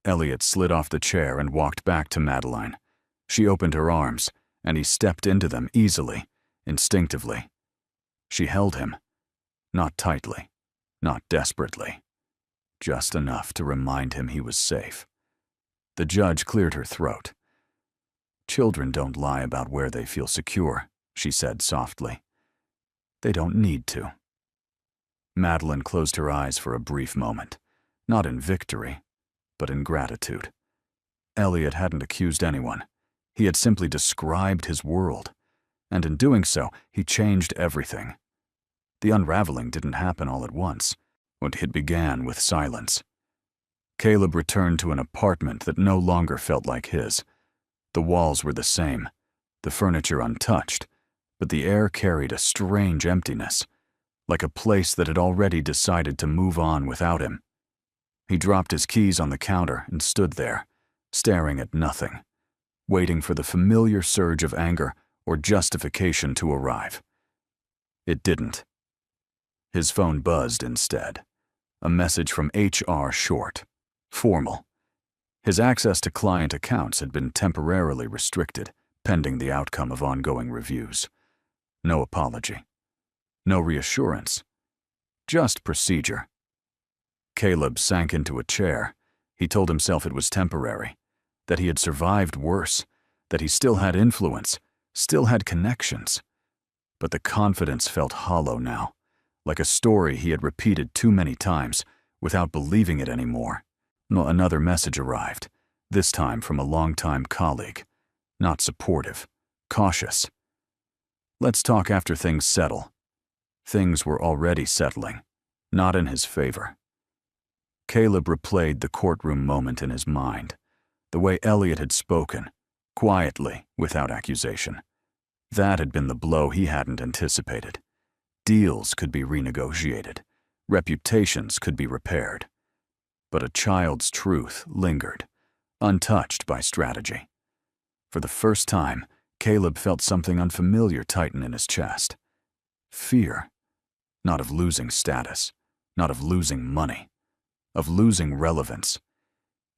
Elliot slid off the chair and walked back to Madeline. She opened her arms, and he stepped into them easily, instinctively. She held him, not tightly, not desperately, just enough to remind him he was safe. The judge cleared her throat. "Children don't lie about where they feel secure," she said softly. "They don't need to." Madeline closed her eyes for a brief moment, not in victory, but in gratitude. Elliot hadn't accused anyone. He had simply described his world, and in doing so, he changed everything. The unraveling didn't happen all at once. It began with silence. Caleb returned to an apartment that no longer felt like his. The walls were the same, the furniture untouched, but the air carried a strange emptiness, like a place that had already decided to move on without him. He dropped his keys on the counter and stood there, staring at nothing, waiting for the familiar surge of anger or justification to arrive. It didn't. His phone buzzed instead. A message from HR Short. formal. His access to client accounts had been temporarily restricted, pending the outcome of ongoing reviews. No apology. No reassurance. Just procedure. Caleb sank into a chair. He told himself it was temporary, that he had survived worse, that he still had influence, still had connections. But the confidence felt hollow now, like a story he had repeated too many times without believing it anymore. Another message arrived, this time from a longtime colleague. Not supportive, cautious. Let's talk after things settle. Things were already settling, not in his favor. Caleb replayed the courtroom moment in his mind, the way Elliot had spoken, quietly, without accusation. That had been the blow he hadn't anticipated. Deals could be renegotiated. Reputations could be repaired. But a child's truth lingered, untouched by strategy. For the first time, Caleb felt something unfamiliar tighten in his chest. Fear. Not of losing status, not of losing money, of losing relevance.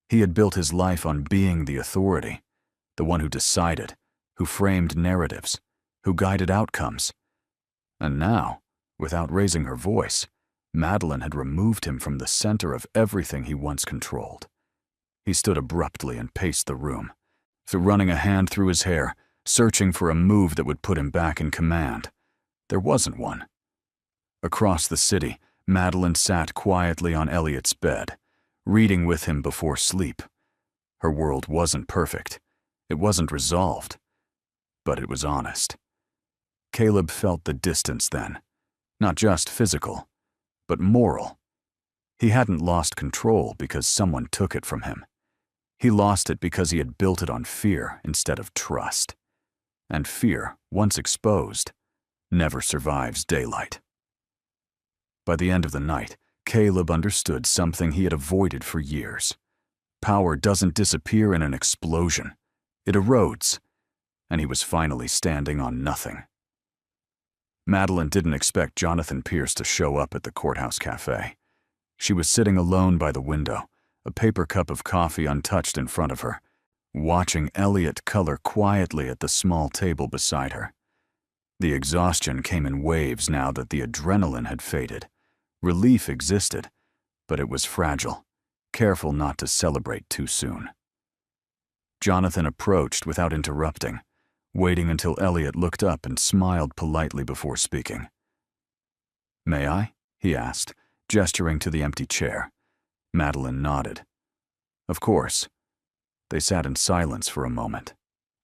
He had built his life on being the authority, the one who decided, who framed narratives, who guided outcomes. And now, without raising her voice, Madeline had removed him from the center of everything he once controlled. He stood abruptly and paced the room, running a hand through his hair, searching for a move that would put him back in command. There wasn't one. Across the city, Madeline sat quietly on Elliot's bed, reading with him before sleep. Her world wasn't perfect. It wasn't resolved. But it was honest. Caleb felt the distance then, not just physical, but moral. He hadn't lost control because someone took it from him. He lost it because he had built it on fear instead of trust. And fear, once exposed, never survives daylight. By the end of the night, Caleb understood something he had avoided for years. Power doesn't disappear in an explosion. It erodes. And he was finally standing on nothing. Madeline didn't expect Jonathan Pierce to show up at the courthouse cafe. She was sitting alone by the window, a paper cup of coffee untouched in front of her, watching Elliot color quietly at the small table beside her. The exhaustion came in waves now that the adrenaline had faded. Relief existed, but it was fragile, careful not to celebrate too soon. Jonathan approached without interrupting, waiting until Elliot looked up and smiled politely before speaking. "May I?" he asked, gesturing to the empty chair. Madeline nodded. Of course. They sat in silence for a moment.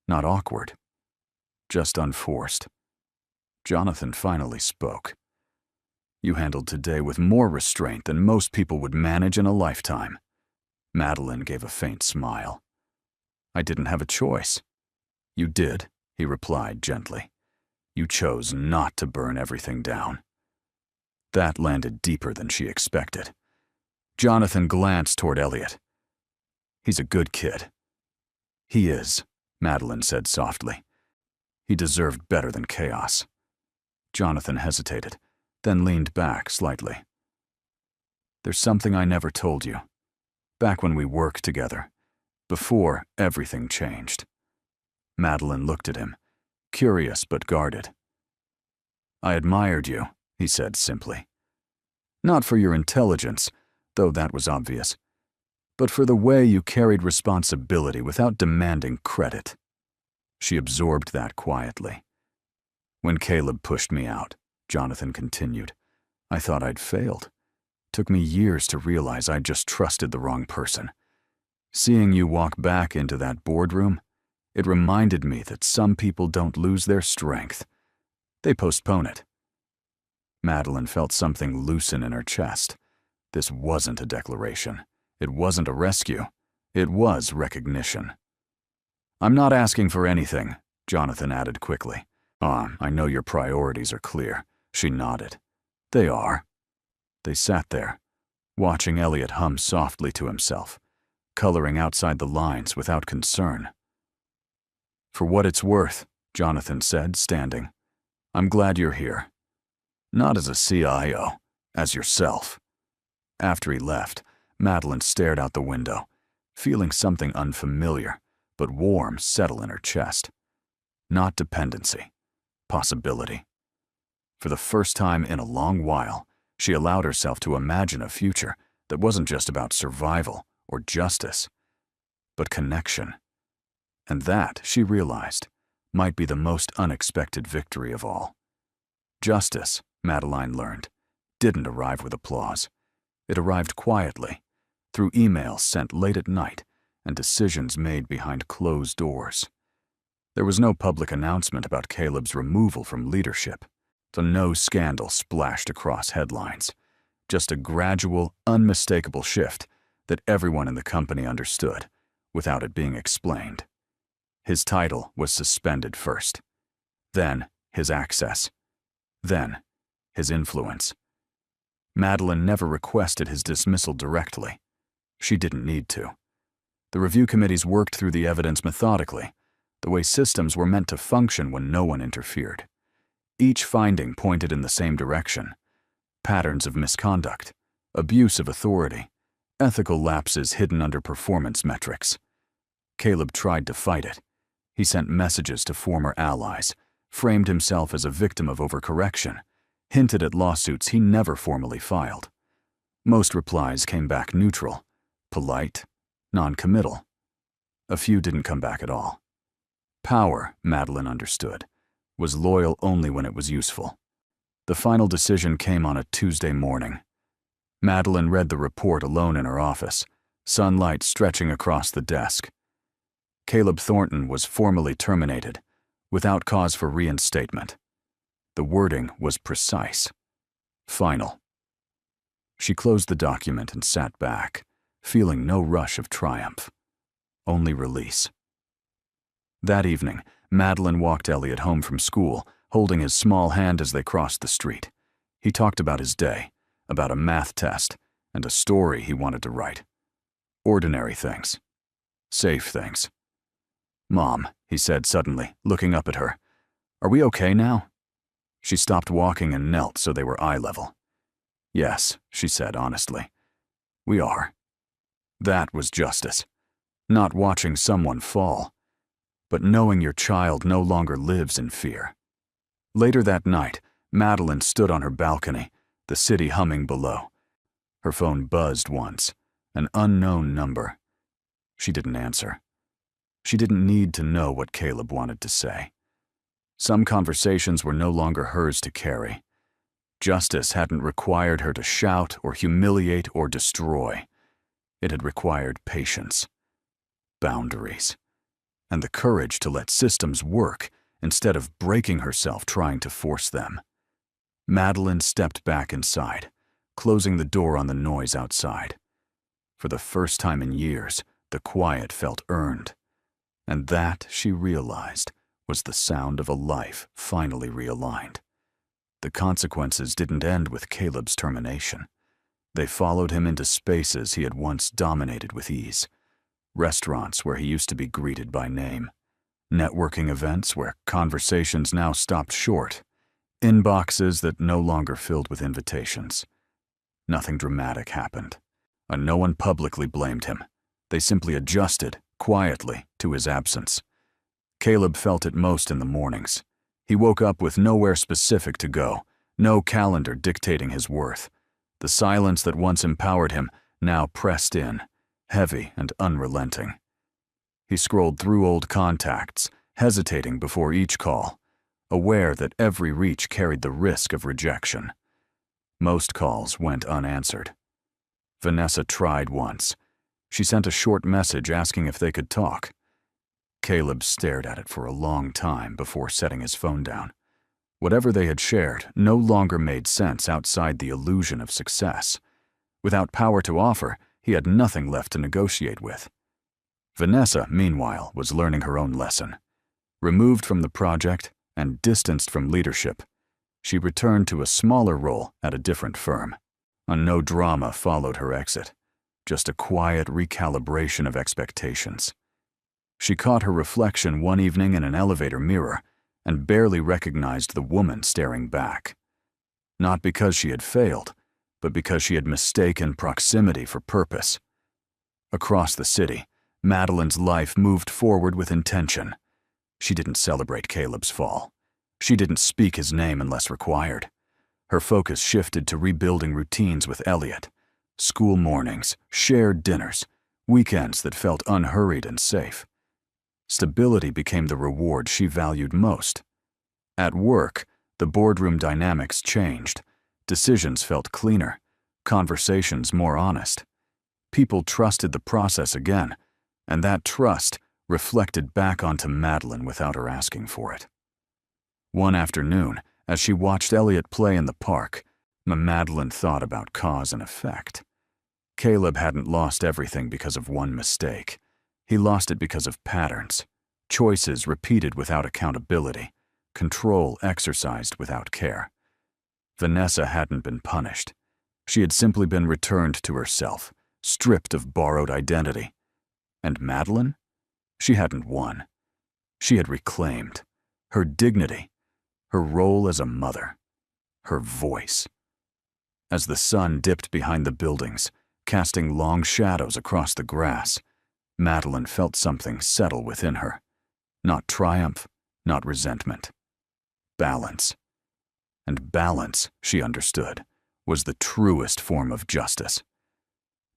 Not awkward. Just unforced. Jonathan finally spoke. "You handled today with more restraint than most people would manage in a lifetime." Madeline gave a faint smile. "I didn't have a choice." "You did," he replied gently. "You chose not to burn everything down." That landed deeper than she expected. Jonathan glanced toward Elliot. "He's a good kid." "He is," Madeline said softly. "He deserved better than chaos." Jonathan hesitated, then leaned back slightly. "There's something I never told you. Back when we worked together, before everything changed." Madeline looked at him, curious but guarded. "I admired you," he said simply. "Not for your intelligence, though that was obvious, but for the way you carried responsibility without demanding credit." She absorbed that quietly. "When Caleb pushed me out," Jonathan continued, "I thought I'd failed. Took me years to realize I'd just trusted the wrong person. Seeing you walk back into that boardroom, it reminded me that some people don't lose their strength. They postpone it." Madeline felt something loosen in her chest. This wasn't a declaration. It wasn't a rescue. It was recognition. "I'm not asking for anything," Jonathan added quickly. I know your priorities are clear." She nodded. "They are." They sat there, watching Elliot hum softly to himself, coloring outside the lines without concern. "For what it's worth," Jonathan said, standing, "I'm glad you're here. Not as a CIO, as yourself." After he left, Madeline stared out the window, feeling something unfamiliar but warm settle in her chest. Not dependency, possibility. For the first time in a long while, she allowed herself to imagine a future that wasn't just about survival or justice, but connection. And that, she realized, might be the most unexpected victory of all. Justice, Madeline learned, didn't arrive with applause. It arrived quietly, through emails sent late at night and decisions made behind closed doors. There was no public announcement about Caleb's removal from leadership, so no scandal splashed across headlines, just a gradual, unmistakable shift that everyone in the company understood, without it being explained. His title was suspended first, then his access, then his influence. Madeline never requested his dismissal directly. She didn't need to. The review committees worked through the evidence methodically, the way systems were meant to function when no one interfered. Each finding pointed in the same direction: patterns of misconduct, abuse of authority, ethical lapses hidden under performance metrics. Caleb tried to fight it. He sent messages to former allies, framed himself as a victim of overcorrection, hinted at lawsuits he never formally filed. Most replies came back neutral, polite, non-committal. A few didn't come back at all. Power, Madeline understood, was loyal only when it was useful. The final decision came on a Tuesday morning. Madeline read the report alone in her office, sunlight stretching across the desk. Caleb Thornton was formally terminated, without cause for reinstatement. The wording was precise. Final. She closed the document and sat back, feeling no rush of triumph, only release. That evening, Madeline walked Elliot home from school, holding his small hand as they crossed the street. He talked about his day, about a math test, and a story he wanted to write. Ordinary things. Safe things. "Mom," he said suddenly, looking up at her, "are we okay now?" She stopped walking and knelt so they were eye level. "Yes," she said honestly. "We are." That was justice. Not watching someone fall, but knowing your child no longer lives in fear. Later that night, Madeline stood on her balcony, the city humming below. Her phone buzzed once, an unknown number. She didn't answer. She didn't need to know what Caleb wanted to say. Some conversations were no longer hers to carry. Justice hadn't required her to shout or humiliate or destroy. It had required patience, boundaries, and the courage to let systems work instead of breaking herself trying to force them. Madeline stepped back inside, closing the door on the noise outside. For the first time in years, the quiet felt earned. And that, she realized, was the sound of a life finally realigned. The consequences didn't end with Caleb's termination. They followed him into spaces he had once dominated with ease. Restaurants where he used to be greeted by name. Networking events where conversations now stopped short. Inboxes that no longer filled with invitations. Nothing dramatic happened, and no one publicly blamed him. They simply adjusted, quietly, to his absence. Caleb felt it most in the mornings. He woke up with nowhere specific to go, no calendar dictating his worth. The silence that once empowered him now pressed in, heavy and unrelenting. He scrolled through old contacts, hesitating before each call, aware that every reach carried the risk of rejection. Most calls went unanswered. Vanessa tried once. She sent a short message asking if they could talk. Caleb stared at it for a long time before setting his phone down. Whatever they had shared no longer made sense outside the illusion of success. Without power to offer, he had nothing left to negotiate with. Vanessa, meanwhile, was learning her own lesson. Removed from the project and distanced from leadership, she returned to a smaller role at a different firm. No drama followed her exit, just a quiet recalibration of expectations. She caught her reflection one evening in an elevator mirror and barely recognized the woman staring back. Not because she had failed, but because she had mistaken proximity for purpose. Across the city, Madeline's life moved forward with intention. She didn't celebrate Caleb's fall. She didn't speak his name unless required. Her focus shifted to rebuilding routines with Elliot. School mornings, shared dinners, weekends that felt unhurried and safe. Stability became the reward she valued most. At work, the boardroom dynamics changed. Decisions felt cleaner, conversations more honest. People trusted the process again, and that trust reflected back onto Madeline without her asking for it. One afternoon, as she watched Elliot play in the park, Madeline thought about cause and effect. Caleb hadn't lost everything because of one mistake. He lost it because of patterns, choices repeated without accountability, control exercised without care. Vanessa hadn't been punished. She had simply been returned to herself, stripped of borrowed identity. And Madeline? She hadn't won. She had reclaimed her dignity, her role as a mother, her voice. As the sun dipped behind the buildings, casting long shadows across the grass, Madeline felt something settle within her. Not triumph, not resentment. Balance. And balance, she understood, was the truest form of justice.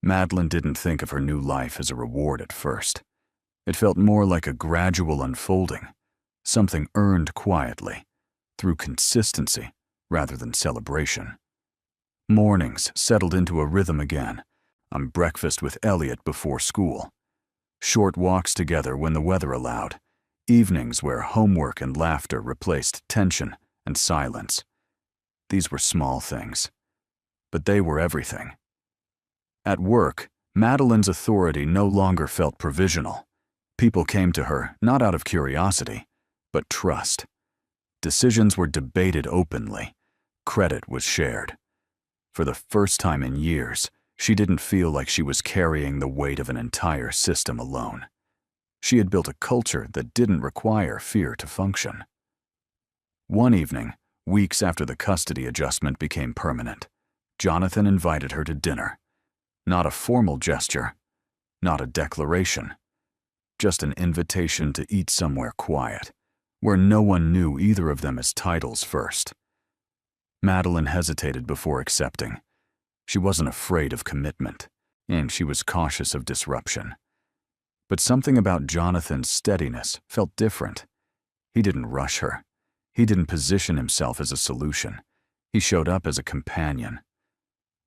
Madeline didn't think of her new life as a reward at first. It felt more like a gradual unfolding, something earned quietly, through consistency rather than celebration. Mornings settled into a rhythm again, on breakfast with Elliot before school, short walks together when the weather allowed, evenings where homework and laughter replaced tension and silence. These were small things, but they were everything. At work, Madeline's authority no longer felt provisional. People came to her not out of curiosity, but trust. Decisions were debated openly. Credit was shared. For the first time in years, she didn't feel like she was carrying the weight of an entire system alone. She had built a culture that didn't require fear to function. One evening, weeks after the custody adjustment became permanent, Jonathan invited her to dinner. Not a formal gesture, not a declaration, just an invitation to eat somewhere quiet, where no one knew either of them as titles first. Madeline hesitated before accepting. She wasn't afraid of commitment, and she was cautious of disruption. But something about Jonathan's steadiness felt different. He didn't rush her. He didn't position himself as a solution. He showed up as a companion.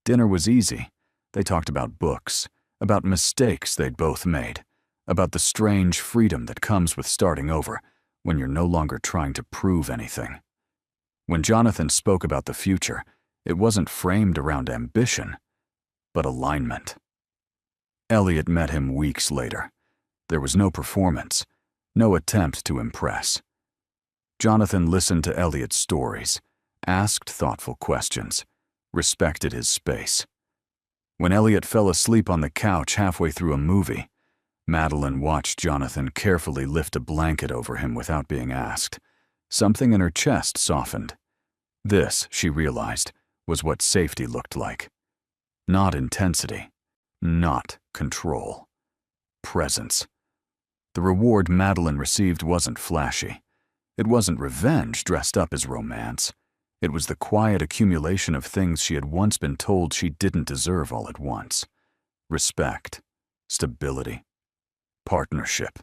Dinner was easy. They talked about books, about mistakes they'd both made, about the strange freedom that comes with starting over when you're no longer trying to prove anything. When Jonathan spoke about the future, it wasn't framed around ambition, but alignment. Elliot met him weeks later. There was no performance, no attempt to impress. Jonathan listened to Elliot's stories, asked thoughtful questions, respected his space. When Elliot fell asleep on the couch halfway through a movie, Madeline watched Jonathan carefully lift a blanket over him without being asked. Something in her chest softened. This, she realized, was what safety looked like. Not intensity, not control. Presence. The reward Madeline received wasn't flashy. It wasn't revenge dressed up as romance. It was the quiet accumulation of things she had once been told she didn't deserve all at once. Respect, stability, partnership.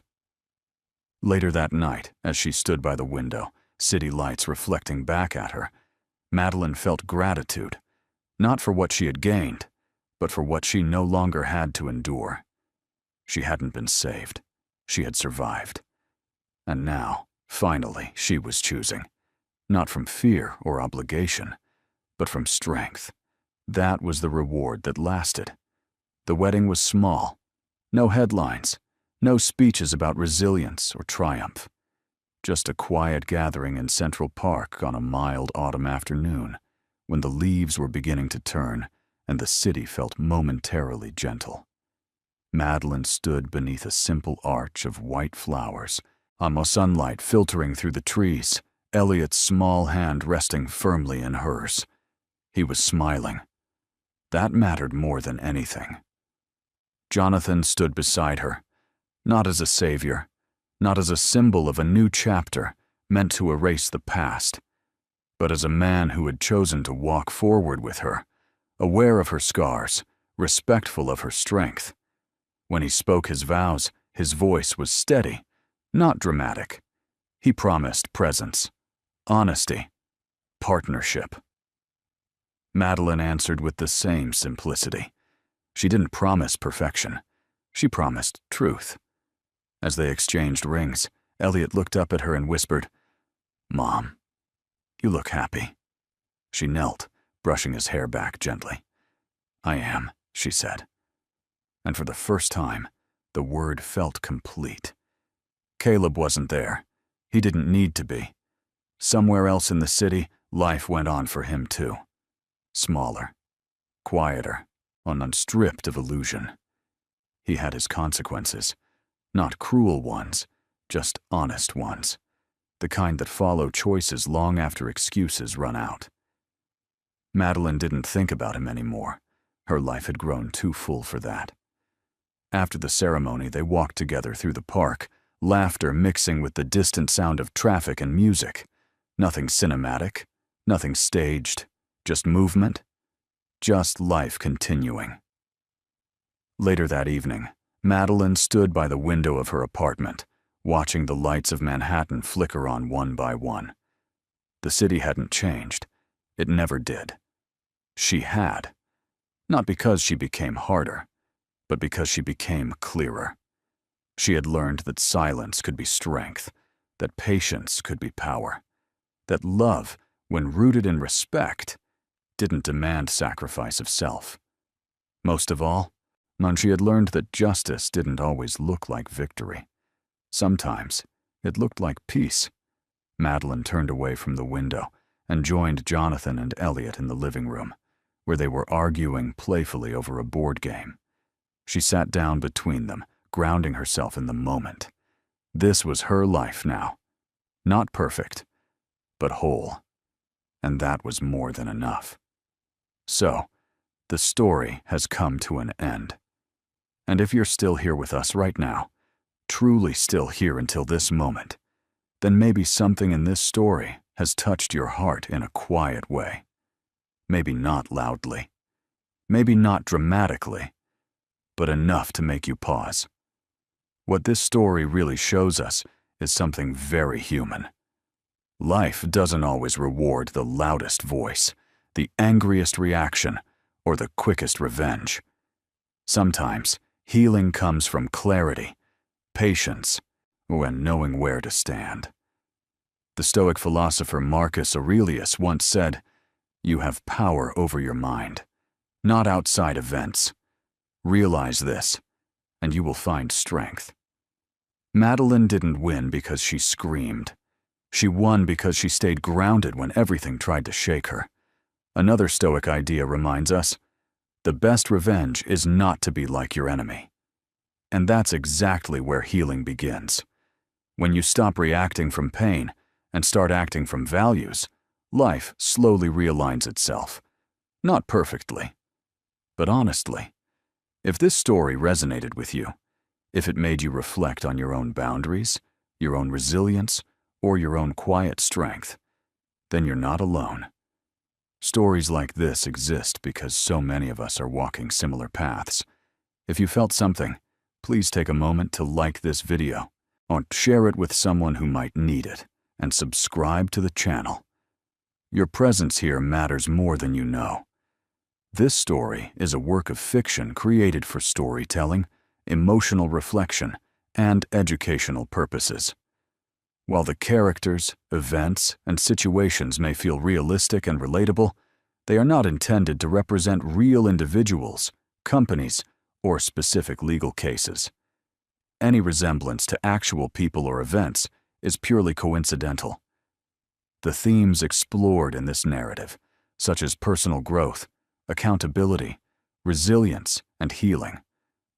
Later that night, as she stood by the window, city lights reflecting back at her, Madeline felt gratitude, not for what she had gained, but for what she no longer had to endure. She hadn't been saved. She had survived. And now, finally, she was choosing. Not from fear or obligation, but from strength. That was the reward that lasted. The wedding was small. No headlines, no speeches about resilience or triumph. Just a quiet gathering in Central Park on a mild autumn afternoon, when the leaves were beginning to turn and the city felt momentarily gentle. Madeline stood beneath a simple arch of white flowers, almost sunlight filtering through the trees, Elliot's small hand resting firmly in hers. He was smiling. That mattered more than anything. Jonathan stood beside her, not as a savior, not as a symbol of a new chapter meant to erase the past, but as a man who had chosen to walk forward with her, aware of her scars, respectful of her strength. When he spoke his vows, his voice was steady, not dramatic. He promised presence, honesty, partnership. Madeline answered with the same simplicity. She didn't promise perfection. She promised truth. As they exchanged rings, Elliot looked up at her and whispered, "Mom, you look happy." She knelt, brushing his hair back gently. "I am," she said. And for the first time, the word felt complete. Caleb wasn't there. He didn't need to be. Somewhere else in the city, life went on for him too. Smaller, quieter, unstripped of illusion. He had his consequences, not cruel ones, just honest ones, the kind that follow choices long after excuses run out. Madeline didn't think about him anymore. Her life had grown too full for that. After the ceremony, they walked together through the park, laughter mixing with the distant sound of traffic and music. Nothing cinematic, nothing staged, just movement, just life continuing. Later that evening, Madeline stood by the window of her apartment, watching the lights of Manhattan flicker on one by one. The city hadn't changed. It never did. She had. Not because she became harder, but because she became clearer. She had learned that silence could be strength, that patience could be power, that love, when rooted in respect, didn't demand sacrifice of self. Most of all, she had learned that justice didn't always look like victory. Sometimes it looked like peace. Madeline turned away from the window and joined Jonathan and Elliot in the living room, where they were arguing playfully over a board game. She sat down between them, grounding herself in the moment. This was her life now. Not perfect, but whole. And that was more than enough. So, the story has come to an end. And if you're still here with us right now, truly still here until this moment, then maybe something in this story has touched your heart in a quiet way. Maybe not loudly. Maybe not dramatically, but enough to make you pause. What this story really shows us is something very human. Life doesn't always reward the loudest voice, the angriest reaction, or the quickest revenge. Sometimes, healing comes from clarity, patience, and knowing where to stand. The Stoic philosopher Marcus Aurelius once said, "You have power over your mind, not outside events. Realize this, and you will find strength." Madeline didn't win because she screamed. She won because she stayed grounded when everything tried to shake her. Another Stoic idea reminds us, the best revenge is not to be like your enemy. And that's exactly where healing begins. When you stop reacting from pain and start acting from values, life slowly realigns itself. Not perfectly, but honestly. If this story resonated with you, if it made you reflect on your own boundaries, your own resilience, or your own quiet strength, then you're not alone. Stories like this exist because so many of us are walking similar paths. If you felt something, please take a moment to like this video, or share it with someone who might need it, and subscribe to the channel. Your presence here matters more than you know. This story is a work of fiction created for storytelling, emotional reflection, and educational purposes. While the characters, events, and situations may feel realistic and relatable, they are not intended to represent real individuals, companies, or specific legal cases. Any resemblance to actual people or events is purely coincidental. The themes explored in this narrative, such as personal growth, accountability, resilience, and healing,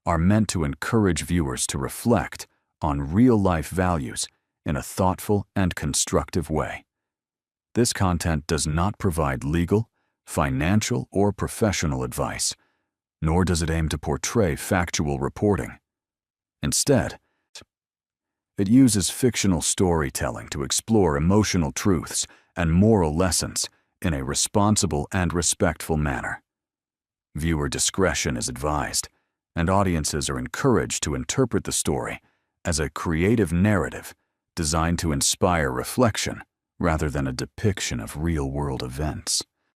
are meant to encourage viewers to reflect on real-life values in a thoughtful and constructive way. This content does not provide legal, financial or professional advice, nor does it aim to portray factual reporting. Instead, it uses fictional storytelling to explore emotional truths and moral lessons in a responsible and respectful manner. Viewer discretion is advised, and audiences are encouraged to interpret the story as a creative narrative designed to inspire reflection rather than a depiction of real-world events.